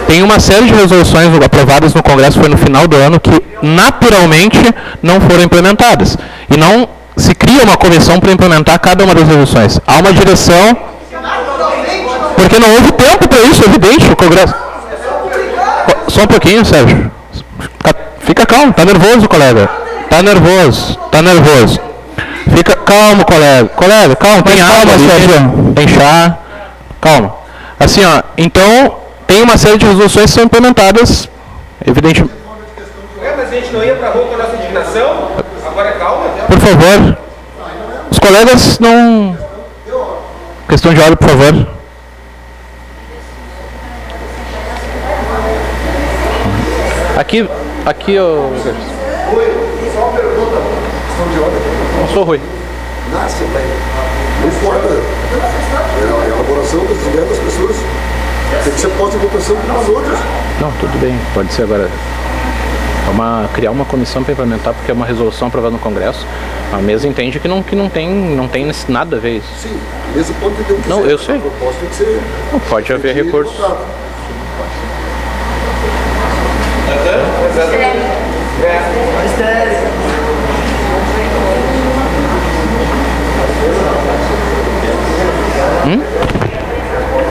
Tem uma série de resoluções aprovadas no Congresso, foi no final do ano, que naturalmente não foram implementadas. E não se cria uma comissão para implementar cada uma das resoluções. Há uma direção, porque não houve tempo para isso, evidente, o Congresso. Só um pouquinho, Sérgio. Fica calmo, está nervoso, colega. Está nervoso. Fica calmo, colega. Colega, calma, tem água, Sérgio. Tem chá. Calma. Assim, então, tem uma série de resoluções que são implementadas, evidentemente. Mas a gente não ia para a rua com a nossa indignação? Agora é calma? Por favor. Os colegas não... Questão de ordem, por favor. Aqui, eu... Rui, só uma pergunta. Questão de ordem. Não sou Rui. Não importa. É a elaboração das ideias das pessoas. Tem que ser posta em votação com as outras. Não, tudo bem. Pode ser agora. Criar uma comissão para implementar, porque é uma resolução aprovada no Congresso. A mesa entende que não tem nada a ver isso. Sim, a mesa pode ter Não, eu sei. A proposta tem que ser... Não pode haver recurso.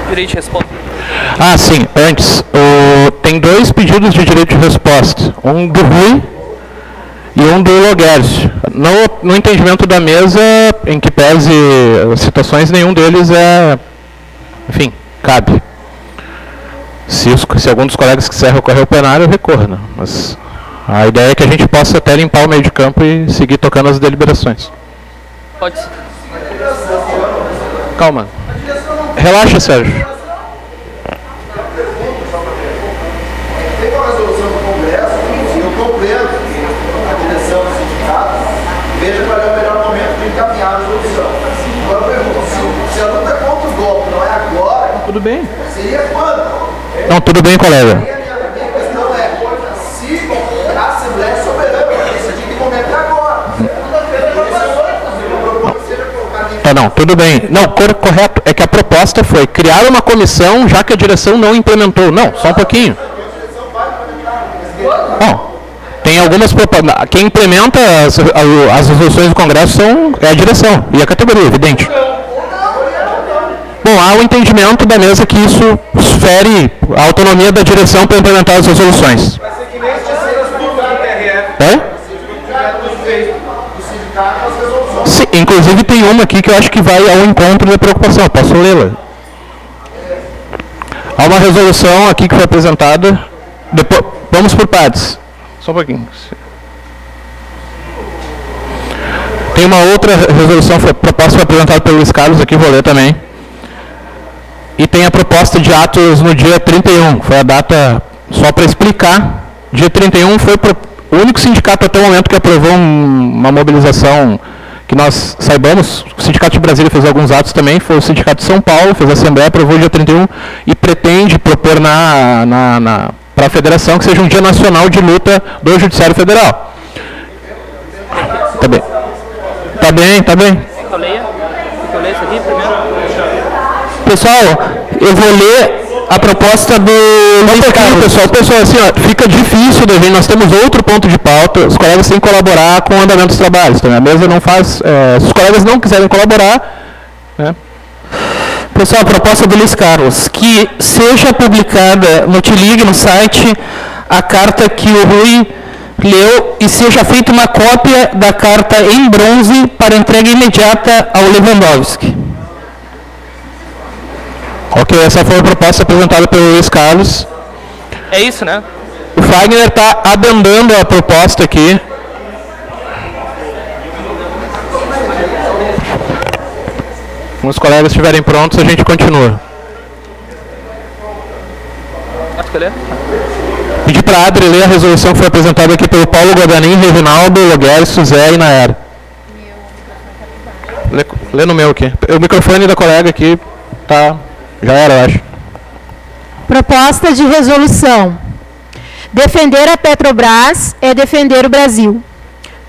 Direito de resposta. Ah, sim. Antes, tem 2 pedidos de direito de resposta. Um do Rui e um do Logueres. No entendimento da mesa, em que pese citações, nenhum deles enfim, cabe. Se algum dos colegas quiser recorrer ao plenário, eu recorro, né? Mas a ideia é que a gente possa até limpar o meio de campo e seguir tocando as deliberações. Pode ser. Calma. Relaxa, Sérgio. Tem uma resolução do Congresso e eu compreendo a direção do sindicato veja qual é o melhor momento de encaminhar a resolução. Agora eu pergunto, se a luta contra o golpe não é agora, Tudo bem. seria quando? Não, tudo bem, colega. Minha questão é, se a Assembleia é soberana para decidir que momento é agora. Tá, não, tudo bem. Não, correto. É que a proposta foi criar uma comissão, já que a direção não implementou. Não, só um pouquinho. Bom, tem algumas propostas. Quem implementa as resoluções do Congresso é a direção e a categoria, evidente. Bom, há o entendimento da mesa que isso fere a autonomia da direção para implementar as resoluções. Vai ser que nem as terceiras do TRF. É? Do sindicato as resoluções. Sim, inclusive tem uma aqui que eu acho que vai ao encontro da preocupação. Posso lê-la? Há uma resolução aqui que foi apresentada. Depois, vamos por partes. Só um pouquinho. Tem uma outra resolução, proposta foi apresentada pelo Luiz Carlos, aqui vou ler também. E tem a proposta de atos no dia 31, foi a data, só para explicar, dia 31 foi o único sindicato até o momento que aprovou uma mobilização que nós saibamos. O Sindicato de Brasília fez alguns atos também, foi o Sindicato de São Paulo, fez a Assembleia, aprovou dia 31 e pretende propor para a Federação que seja um dia nacional de luta do Judiciário Federal. Tá bem. Tá bem, tá bem. Quer que eu leia isso aqui primeiro? Pessoal, eu vou ler a proposta do Luiz Carlos. Pessoal, assim, ó, fica difícil da gente, nós temos outro ponto de pauta, os colegas têm que colaborar com o andamento dos trabalhos, então a mesa não faz, se os colegas não quiserem colaborar, né? Pessoal, a proposta do Luiz Carlos, que seja publicada no T-Ligue, no site, a carta que o Rui leu e seja feita uma cópia da carta em bronze para entrega imediata ao Lewandowski. Ok, essa foi a proposta apresentada pelo Luiz Carlos. É isso, né? O Fagner está adendando a proposta aqui. Quando os colegas estiverem prontos, a gente continua. Pedir para a Adri ler a resolução que foi apresentada aqui pelo Paulo Guadanin, Reginaldo, Logueres, Suzé e Nayara. Lê no meu aqui. O microfone da colega aqui tá... Já era, eu acho. Proposta de resolução. Defender a Petrobras é defender o Brasil.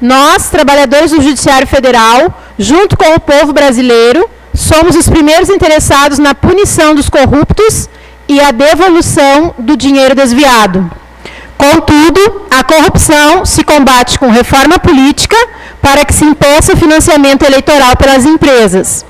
Nós, trabalhadores do Judiciário Federal, junto com o povo brasileiro, somos os primeiros interessados na punição dos corruptos e a devolução do dinheiro desviado. Contudo, a corrupção se combate com reforma política para que se impeça o financiamento eleitoral pelas empresas.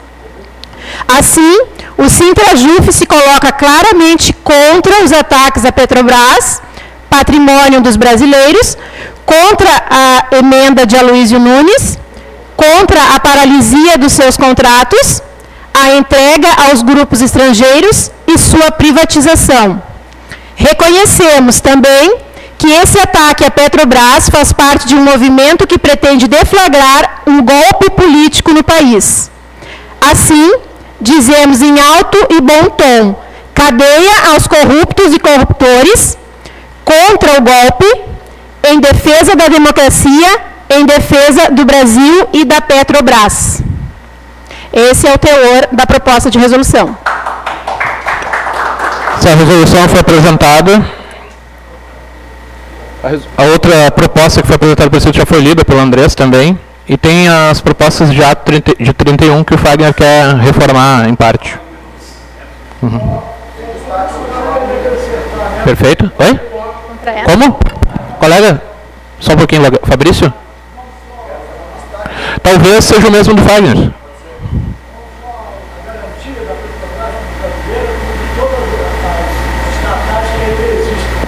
Assim, o Sintrajuf se coloca claramente contra os ataques à Petrobras, patrimônio dos brasileiros, contra a emenda de Aloysio Nunes, contra a paralisia dos seus contratos, a entrega aos grupos estrangeiros e sua privatização. Reconhecemos também que esse ataque à Petrobras faz parte de um movimento que pretende deflagrar um golpe político no país. Assim, dizemos em alto e bom tom, cadeia aos corruptos e corruptores, contra o golpe, em defesa da democracia, em defesa do Brasil e da Petrobras. Esse é o teor da proposta de resolução. Se a resolução foi apresentada, a outra proposta que foi apresentada pelo Presidente já foi lida pelo Andrés também, e tem as propostas de ato de 31 que o Fagner quer reformar em parte. Uhum. Perfeito. Oi? Como? Colega? Só um pouquinho, Fabrício? Talvez seja o mesmo do Fagner.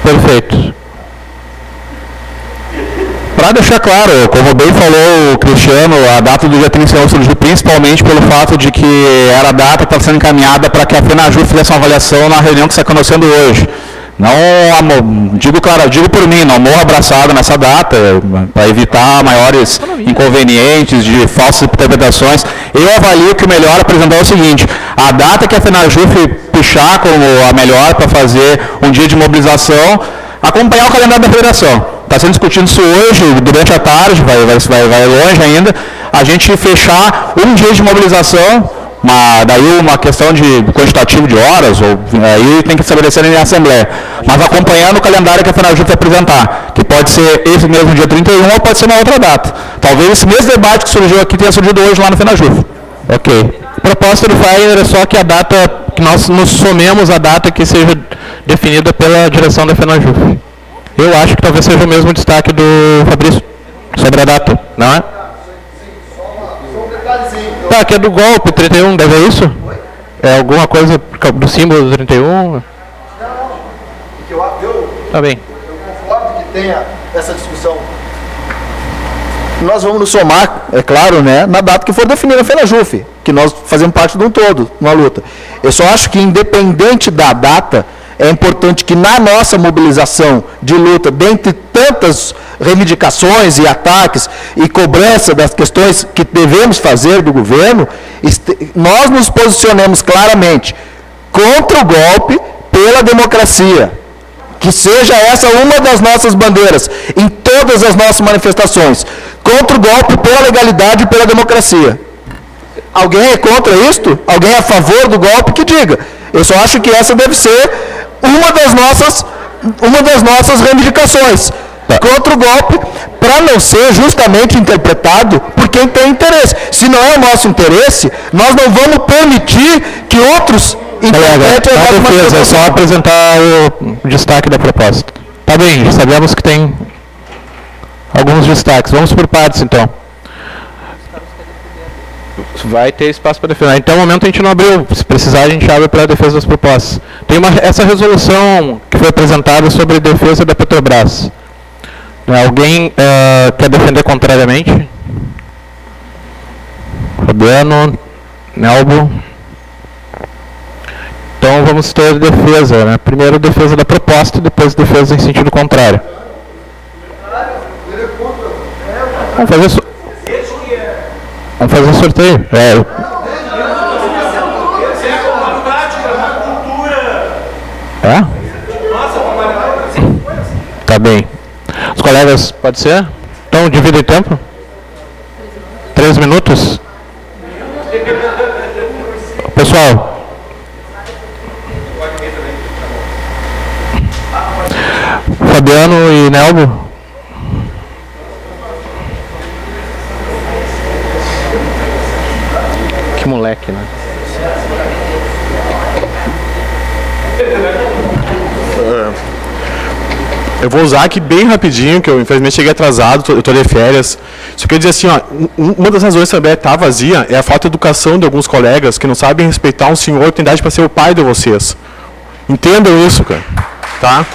Perfeito. Para deixar claro, como bem falou o Cristiano, a data do dia 31 surgiu principalmente pelo fato de que era a data que estava sendo encaminhada para que a FENAJU fizesse uma avaliação na reunião que está acontecendo hoje. Não, digo por mim, não morro abraçado nessa data, para evitar maiores inconvenientes de falsas interpretações. Eu avalio que o melhor apresentar é o seguinte: a data que a FENAJU puxar como a melhor para fazer um dia de mobilização, acompanhar o calendário da federação. Está sendo discutido isso hoje, durante a tarde, vai longe ainda, a gente fechar um dia de mobilização, daí uma questão de quantitativo de horas, ou aí tem que estabelecer em assembleia, mas acompanhando o calendário que a FENAJU vai apresentar, que pode ser esse mesmo dia 31 ou pode ser uma outra data. Talvez esse mesmo debate que surgiu aqui tenha surgido hoje lá no FENAJU. Ok. A proposta do Fagner é só que a data, que nós nos somemos a data que seja definida pela direção da FENAJU. Eu acho que talvez seja o mesmo destaque do Fabrício sobre a data, não é? Tá, que é do golpe, 31, deve ser isso? É alguma coisa do símbolo do 31? Tá bem. Eu concordo que tenha essa discussão. Nós vamos nos somar, é claro, né, na data que for definida a FENAJUF, que nós fazemos parte de um todo, uma luta. Eu só acho que, independente da data, é importante que na nossa mobilização de luta, dentre tantas reivindicações e ataques e cobrança das questões que devemos fazer do governo, nós nos posicionemos claramente contra o golpe, pela democracia. Que seja essa uma das nossas bandeiras em todas as nossas manifestações. Contra o golpe, pela legalidade e pela democracia. Alguém é contra isto? Alguém é a favor do golpe? Que diga. Eu só acho que essa deve ser uma das nossas reivindicações. Contra o golpe, para não ser justamente interpretado por quem tem interesse. Se não é o nosso interesse, nós não vamos permitir que outros interpretem a nossa defesa. É só apresentar o destaque da proposta. Tá bem, sabemos que tem alguns destaques. Vamos por partes, então. Vai ter espaço para defender. Até o momento a gente não abriu. Se precisar, a gente abre para a defesa das propostas. Tem essa resolução que foi apresentada sobre a defesa da Petrobras. Alguém quer defender contrariamente? Fabiano, Nelbo. Então vamos ter defesa, né? Primeiro defesa da proposta, depois defesa em sentido contrário. Vamos fazer sorteio. É? Tá bem. Os colegas, pode ser? Então, divide o tempo? 3 minutos? Pessoal. Fabiano e Nelbo. Que moleque, né? Eu vou usar aqui bem rapidinho, que eu infelizmente cheguei atrasado, eu estou de férias. Só queria dizer assim, ó, uma das razões também está vazia é a falta de educação de alguns colegas que não sabem respeitar um senhor que tem idade para ser o pai de vocês. Entendam isso, cara. Tá?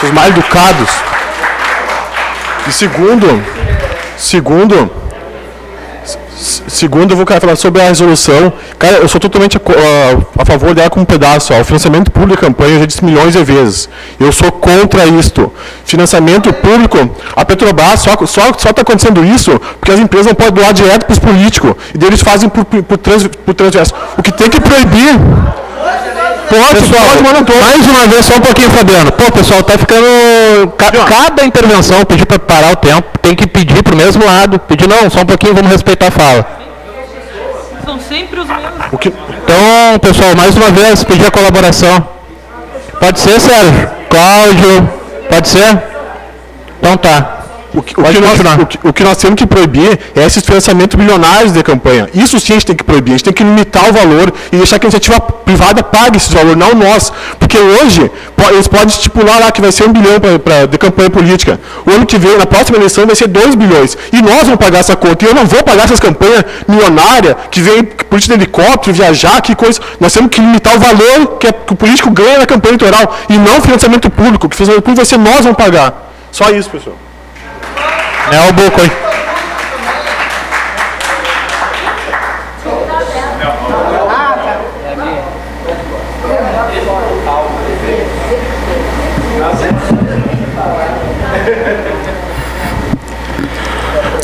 Os mal educados. E segundo, eu vou falar sobre a resolução. Cara, eu sou totalmente a favor dela como um pedaço. O financiamento público de campanha, eu já disse milhões de vezes. Eu sou contra isto. Financiamento público, a Petrobras só está acontecendo isso porque as empresas não podem doar direto para os políticos. E eles fazem por transverso. O que tem que proibir... Pessoal, mais uma vez, só um pouquinho, Fabiano. Pô, pessoal, tá ficando... Cada intervenção, pedir para parar o tempo, tem que pedir pro mesmo lado. Pedir, não, só um pouquinho, vamos respeitar a fala. São sempre os mesmos. Então, pessoal, mais uma vez, pedir a colaboração. Pode ser, Sérgio? Cláudio? Pode ser? Então tá. O que nós temos que proibir é esses financiamentos milionários de campanha. Isso sim a gente tem que proibir, a gente tem que limitar o valor e deixar que a iniciativa privada pague esse valor, não nós. Porque hoje, eles podem estipular lá que vai ser 1 bilhão de campanha política. O ano que vem, na próxima eleição, vai ser 2 bilhões. E nós vamos pagar essa conta. E eu não vou pagar essas campanhas milionárias que vem política de helicóptero, viajar, que coisa. Nós temos que limitar o valor que o político ganha na campanha eleitoral e não financiamento público. O que financiamento público vai ser nós vamos pagar. Só isso, pessoal. É o Boco, hein?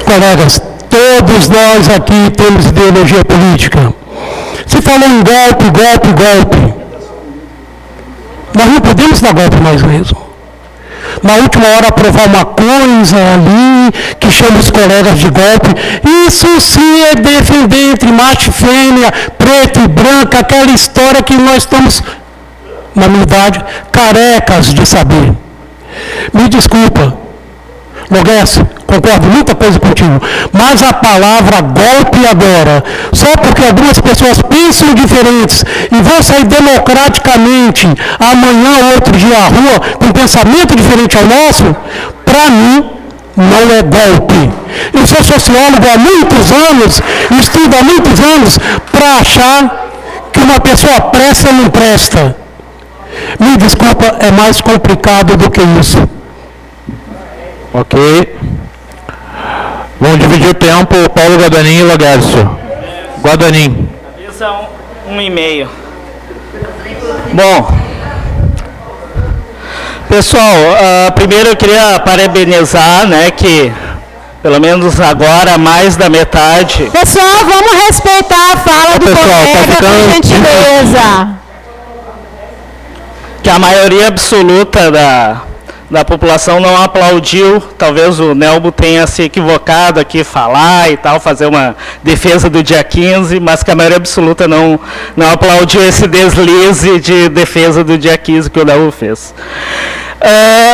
Colegas, todos nós aqui temos ideologia política. Se fala em golpe, golpe, golpe. Nós não podemos dar golpe mais mesmo. Na última hora aprovar uma coisa ali, que chama os colegas de golpe. Isso sim é defender entre macho e fêmea, preto e branco, aquela história que nós estamos, na verdade, carecas de saber. Me desculpa, Nogueira, concordo muita coisa contigo, mas a palavra golpe agora, só porque algumas pessoas pensam diferentes e vão sair democraticamente amanhã ou outro dia à rua com pensamento diferente ao nosso, para mim não é golpe. Eu sou sociólogo há muitos anos, estudo há muitos anos para achar que uma pessoa presta ou não presta. Me desculpa, é mais complicado do que isso. Ok. Vamos dividir o tempo. Paulo Guadanin e Lagarcio. Guadanin. Avisa 1,5. Bom, pessoal, primeiro eu queria parabenizar, né, que pelo menos agora mais da metade... Pessoal, vamos respeitar a fala do colega, por gentileza. Que a maioria absoluta da população não aplaudiu, talvez o Nelbo tenha se equivocado aqui, falar e tal, fazer uma defesa do dia 15, mas que a maioria absoluta não aplaudiu esse deslize de defesa do dia 15 que o Nelbo fez.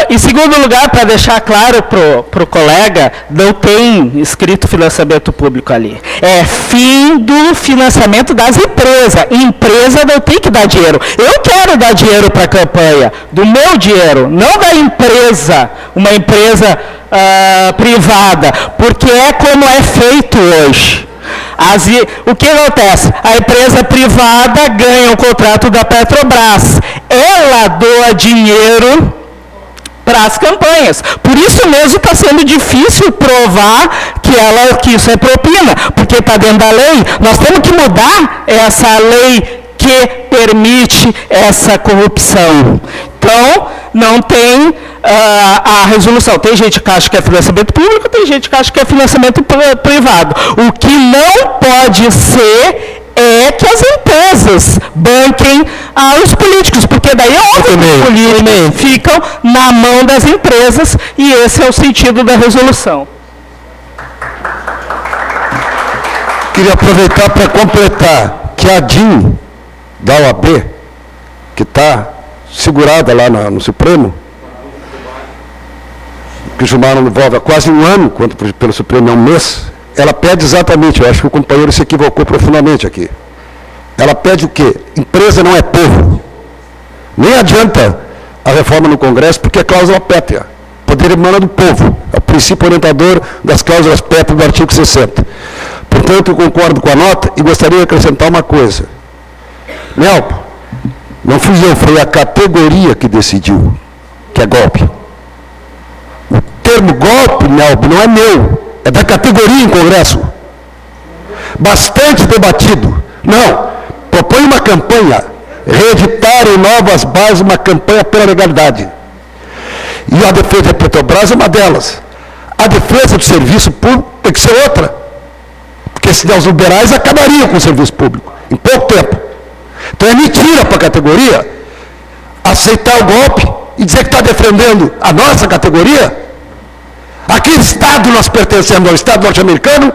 Em segundo lugar, para deixar claro para o colega, não tem escrito financiamento público ali. É fim do financiamento das empresas. Empresa não tem que dar dinheiro. Eu quero dar dinheiro para a campanha, do meu dinheiro, não da empresa, uma empresa privada, porque é como é feito hoje. O que acontece? A empresa privada ganha o contrato da Petrobras. Ela doa dinheiro para as campanhas. Por isso mesmo está sendo difícil provar que isso é propina, porque está dentro da lei. Nós temos que mudar essa lei que permite essa corrupção. Então, não tem a resolução. Tem gente que acha que é financiamento público, tem gente que acha que é financiamento privado. O que não pode ser é que as empresas banquem os políticos, porque daí é óbvio que os políticos ficam na mão das empresas e esse é o sentido da resolução. Queria aproveitar para completar que a DIN da OAB, que está segurada lá no Supremo, que o Gilmar não envolve há quase um ano, quanto pelo Supremo é um mês, ela pede exatamente, eu acho que o companheiro se equivocou profundamente aqui. Ela pede o quê? Empresa não é povo. Nem adianta a reforma no Congresso, porque é cláusula pétrea. Poder emana do povo. É o princípio orientador das cláusulas pétreas do artigo 60. Portanto, eu concordo com a nota e gostaria de acrescentar uma coisa. Nelpo, não fui eu, foi a categoria que decidiu que é golpe. O termo golpe, Nelpo, não é meu. É da categoria em Congresso. Bastante debatido. Não. Propõe uma campanha. Reeditar em novas bases uma campanha pela legalidade. E a defesa da Petrobras é uma delas. A defesa do serviço público tem que ser outra. Porque senão os liberais acabariam com o serviço público. Em pouco tempo. Então, Então é mentira para a categoria aceitar o golpe e dizer que está defendendo a nossa categoria. A que Estado nós pertencemos? Ao Estado norte-americano?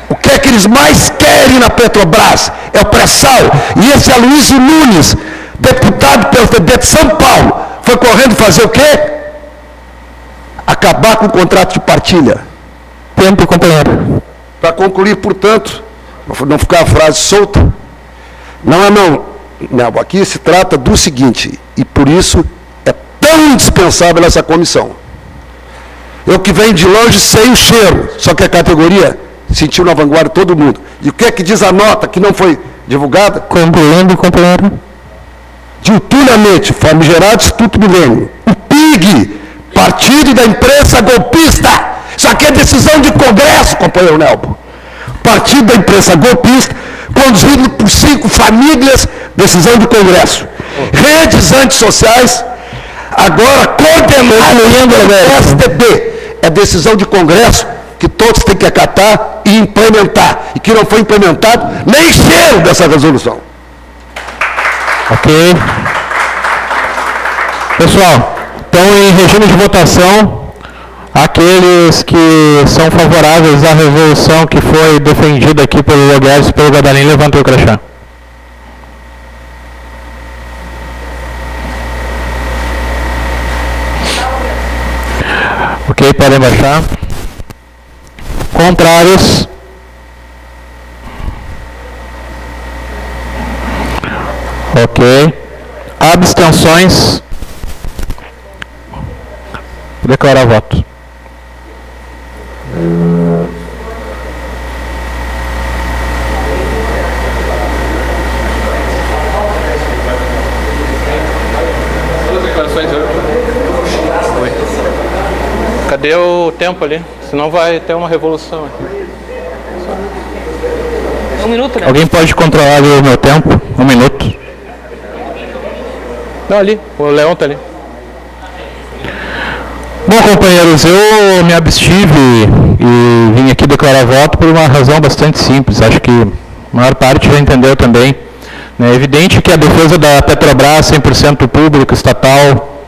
O que é que eles mais querem na Petrobras? É o pré-sal. E esse Aloysio Nunes, deputado pelo PSDB de São Paulo, foi correndo fazer o quê? Acabar com o contrato de partilha. Tempo, companheiro. Para concluir, portanto, não ficar a frase solta, não, aqui se trata do seguinte, e por isso é tão indispensável essa comissão. Eu que venho de longe sei o cheiro, só que a categoria sentiu na vanguarda todo mundo. E o que é que diz a nota que não foi divulgada? Concluindo, companheiro. Diuturnamente, famigerado Instituto Milênio, o PIG, Partido da Imprensa Golpista. Isso aqui é decisão de Congresso, companheiro Nelbo. Partido da Imprensa Golpista, conduzido por 5 famílias, decisão de Congresso. Redes antissociais, agora coordenando o PSDB. É decisão de Congresso que todos têm que acatar e implementar. E que não foi implementado nem cheiro dessa resolução. Ok. Pessoal, então em regime de votação, aqueles que são favoráveis à resolução que foi defendida aqui pelo Logueres e pelo Gadalim, levantem o crachá. Ok, podem baixar. Contrários. Ok. Abstenções. Vou declarar voto. Cadê o tempo ali? Senão vai ter uma revolução aqui. 1 minuto, né? Alguém pode controlar ali o meu tempo? 1 minuto. Não, ali. O Leão tá ali. Bom, companheiros, eu me abstive e vim aqui declarar voto por uma razão bastante simples. Acho que a maior parte já entendeu também. É evidente que a defesa da Petrobras 100% público, estatal,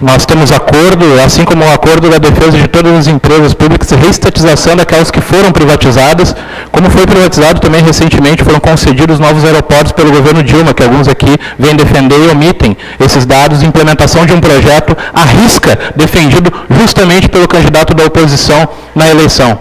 nós temos acordo, assim como o acordo da defesa de todas as empresas públicas e reestatização daquelas que foram privatizadas, como foi privatizado também recentemente, foram concedidos novos aeroportos pelo governo Dilma, que alguns aqui vêm defender e omitem esses dados de implementação de um projeto à risca, defendido justamente pelo candidato da oposição na eleição.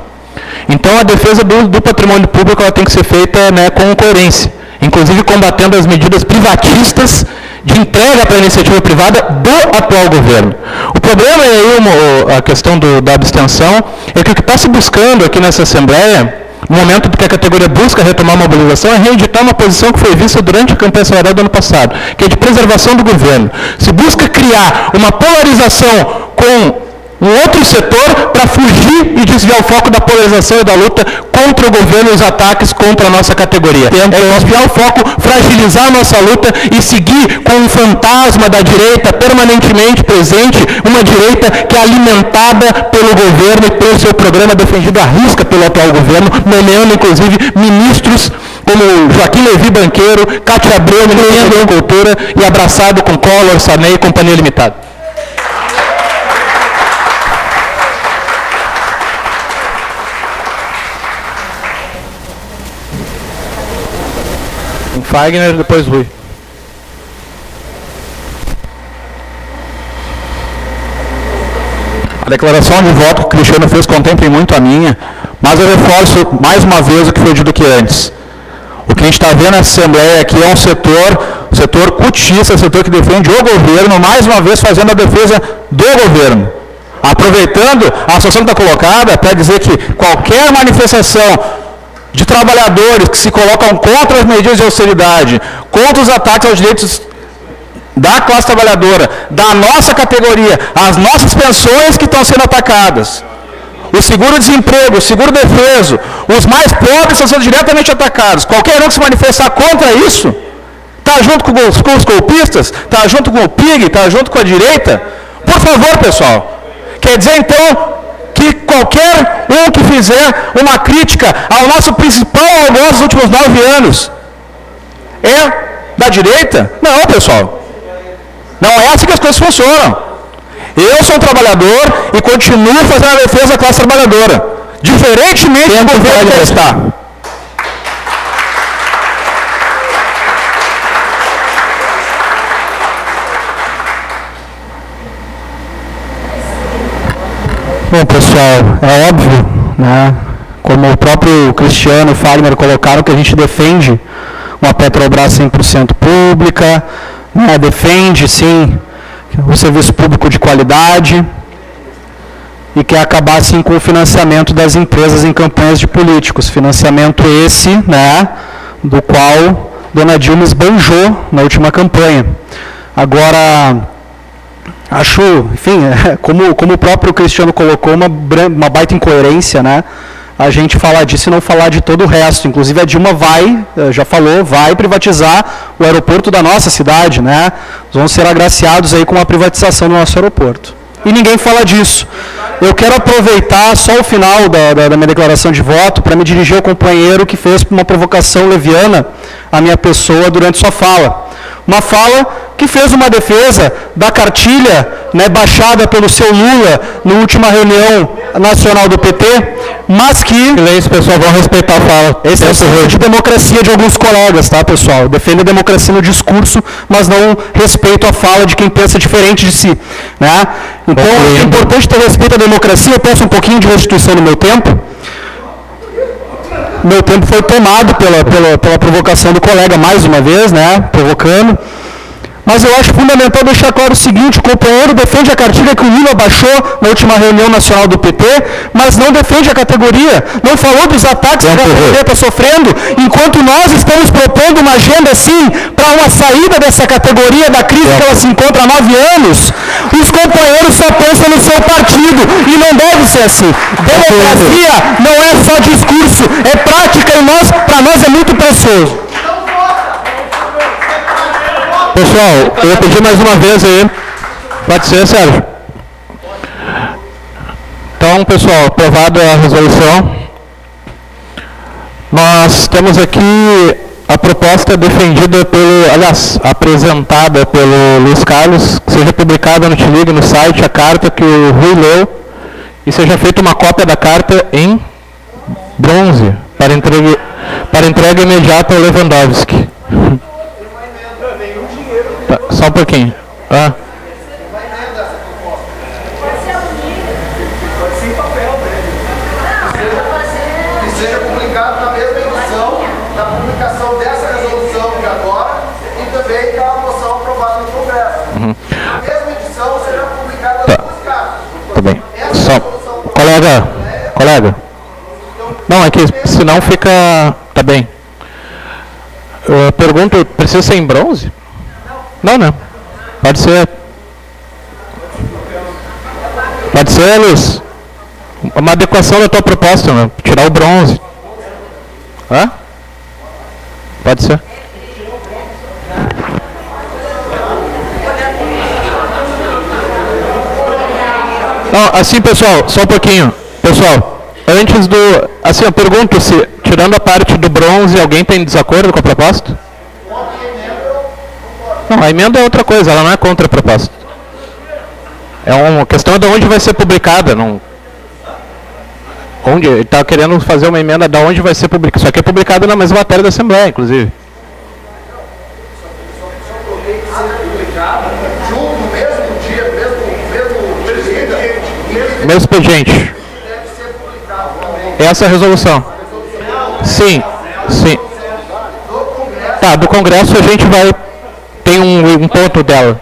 Então a defesa do patrimônio público ela tem que ser feita com coerência, inclusive combatendo as medidas privatistas de entrega para a iniciativa privada do atual governo. O problema aí, a questão da abstenção, é que o que está se buscando aqui nessa Assembleia, no momento que a categoria busca retomar a mobilização, é reeditar uma posição que foi vista durante a campanha salarial do ano passado, que é de preservação do governo. Se busca criar uma polarização com um outro setor para fugir e desviar o foco da polarização e da luta contra o governo e os ataques contra a nossa categoria. É desviar o foco, fragilizar a nossa luta e seguir com um fantasma da direita permanentemente presente, uma direita que é alimentada pelo governo e pelo seu programa defendido à risca pelo atual governo, nomeando inclusive ministros como Joaquim Levy Banqueiro, Cátia Abreu, ministro da Agricultura, e abraçado com Collor, Sarney e Companhia Limitada. Fagner, depois Rui. A declaração de voto que o Cristiano fez contempla muito a minha, mas eu reforço mais uma vez o que foi dito aqui antes. O que a gente está vendo nessa Assembleia aqui é um setor cutista, setor que defende o governo, mais uma vez fazendo a defesa do governo. Aproveitando a situação que está colocada para dizer que qualquer manifestação de trabalhadores que se colocam contra as medidas de austeridade, contra os ataques aos direitos da classe trabalhadora, da nossa categoria, as nossas pensões que estão sendo atacadas, o seguro-desemprego, o seguro-defeso, os mais pobres estão sendo diretamente atacados. Qualquer um que se manifestar contra isso, está junto com os golpistas, está junto com o PIG, está junto com a direita. Por favor, pessoal. Quer dizer, então, que qualquer um que fizer uma crítica ao nosso principal algoz dos últimos 9 anos, é da direita? Não, pessoal. Não é assim que as coisas funcionam. Eu sou um trabalhador e continuo fazendo a defesa da classe trabalhadora. Diferentemente do governo que está. Bom, pessoal, é óbvio, né, como o próprio Cristiano e Fagner colocaram, que a gente defende uma Petrobras 100% pública, né, defende, sim, o serviço público de qualidade e quer acabar, sim, com o financiamento das empresas em campanhas de políticos. Financiamento esse, né, do qual Dona Dilma esbanjou na última campanha. Agora, acho, enfim, como o próprio Cristiano colocou, uma baita incoerência, né, a gente falar disso e não falar de todo o resto. Inclusive a Dilma já falou, vai privatizar o aeroporto da nossa cidade, né? Nós vamos ser agraciados aí com a privatização do nosso aeroporto. E ninguém fala disso. Eu quero aproveitar só o final da minha declaração de voto para me dirigir ao companheiro que fez uma provocação leviana à minha pessoa durante sua fala. Uma fala que fez uma defesa da cartilha, né, baixada pelo seu Lula na última reunião nacional do PT, mas que... Silêncio, pessoal, vão respeitar a fala. Esse é o erro de democracia de alguns colegas, tá, pessoal? Defende a democracia no discurso, mas não respeito a fala de quem pensa diferente de si, né? Então, é importante ter respeito à democracia. Eu peço um pouquinho de restituição no meu tempo. Meu tempo foi tomado pela provocação do colega, mais uma vez, né, provocando. Mas eu acho fundamental deixar claro o seguinte: o companheiro defende a cartilha que o Lula baixou na última reunião nacional do PT, mas não defende a categoria, não falou dos ataques que a categoria está sofrendo, enquanto nós estamos propondo uma agenda, sim, para uma saída dessa categoria, da crise que ela se encontra há 9 anos. Os companheiros só pensam no seu partido, e não deve ser assim. Democracia não é só discurso, é prática, e para nós é muito precioso. Pessoal, eu vou pedir mais uma vez aí. Pode ser, Sérgio? Então, pessoal, aprovada a resolução. Nós temos aqui a proposta defendida apresentada pelo Luiz Carlos, que seja publicada no Te-Ligue, no site, a carta que o Rui leu, e seja feita uma cópia da carta em bronze, para entrega imediata ao Lewandowski. Só um pouquinho. Ah. E seja publicado na mesma edição da publicação dessa resolução de agora e também da moção aprovada no Congresso. Na mesma edição seja publicada as duas cartas. Tá bem. Só, colega. Não, é que senão fica... Tá bem. Eu pergunto, precisa ser em bronze? Não, não. Pode ser, Luiz. Uma adequação da tua proposta, né? Tirar o bronze. Hã? Pode ser. Não, assim, pessoal, só um pouquinho. Pessoal, antes do... Assim, eu pergunto se, tirando a parte do bronze, alguém tem desacordo com a proposta? Não, a emenda é outra coisa, ela não é contra a proposta. É uma questão de onde vai ser publicada. Onde ele está querendo fazer uma emenda de onde vai ser publicada. Só que é publicada na mesma matéria da Assembleia, inclusive. Mesmo expediente. Essa é a resolução. Sim. Tá, do Congresso a gente vai... Tem um ponto dela.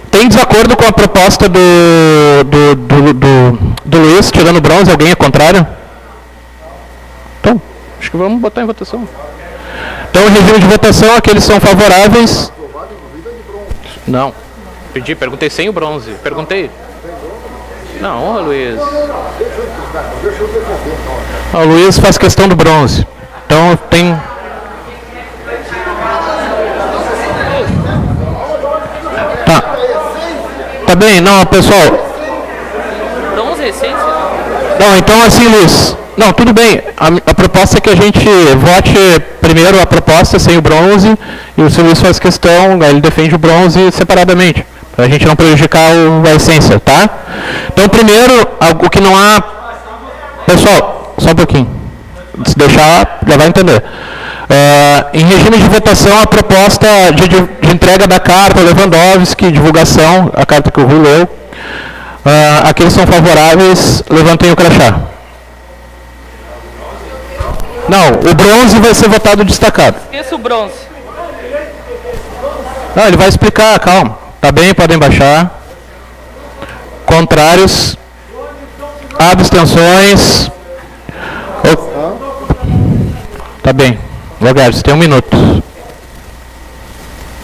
Tem desacordo com a proposta do Luiz, tirando bronze? Alguém é contrário? Então, acho que vamos botar em votação. Então, o regime de votação, aqueles são favoráveis. Não. Perguntei sem o bronze. Perguntei. Não, Luiz. O Luiz faz questão do bronze. Então, tem... Tá bem, não, pessoal. Não, então assim, Luiz, Não, tudo bem. A proposta é que a gente vote primeiro a proposta sem o bronze, e o Silvio faz questão, ele defende o bronze separadamente, para a gente não prejudicar a essência, tá? Então, primeiro, o que não há... Pessoal, só um pouquinho. Se deixar, já vai entender. Em regime de votação, a proposta de entrega da carta Lewandowski, divulgação, a carta que o Rui leu. Aqueles que são favoráveis, levantem o crachá. Não, o bronze vai ser votado destacado. Esqueça o bronze. Não, ele vai explicar, calma. Tá bem, podem baixar. Contrários. Abstenções. Tá bem. Devagar, você tem 1 minuto.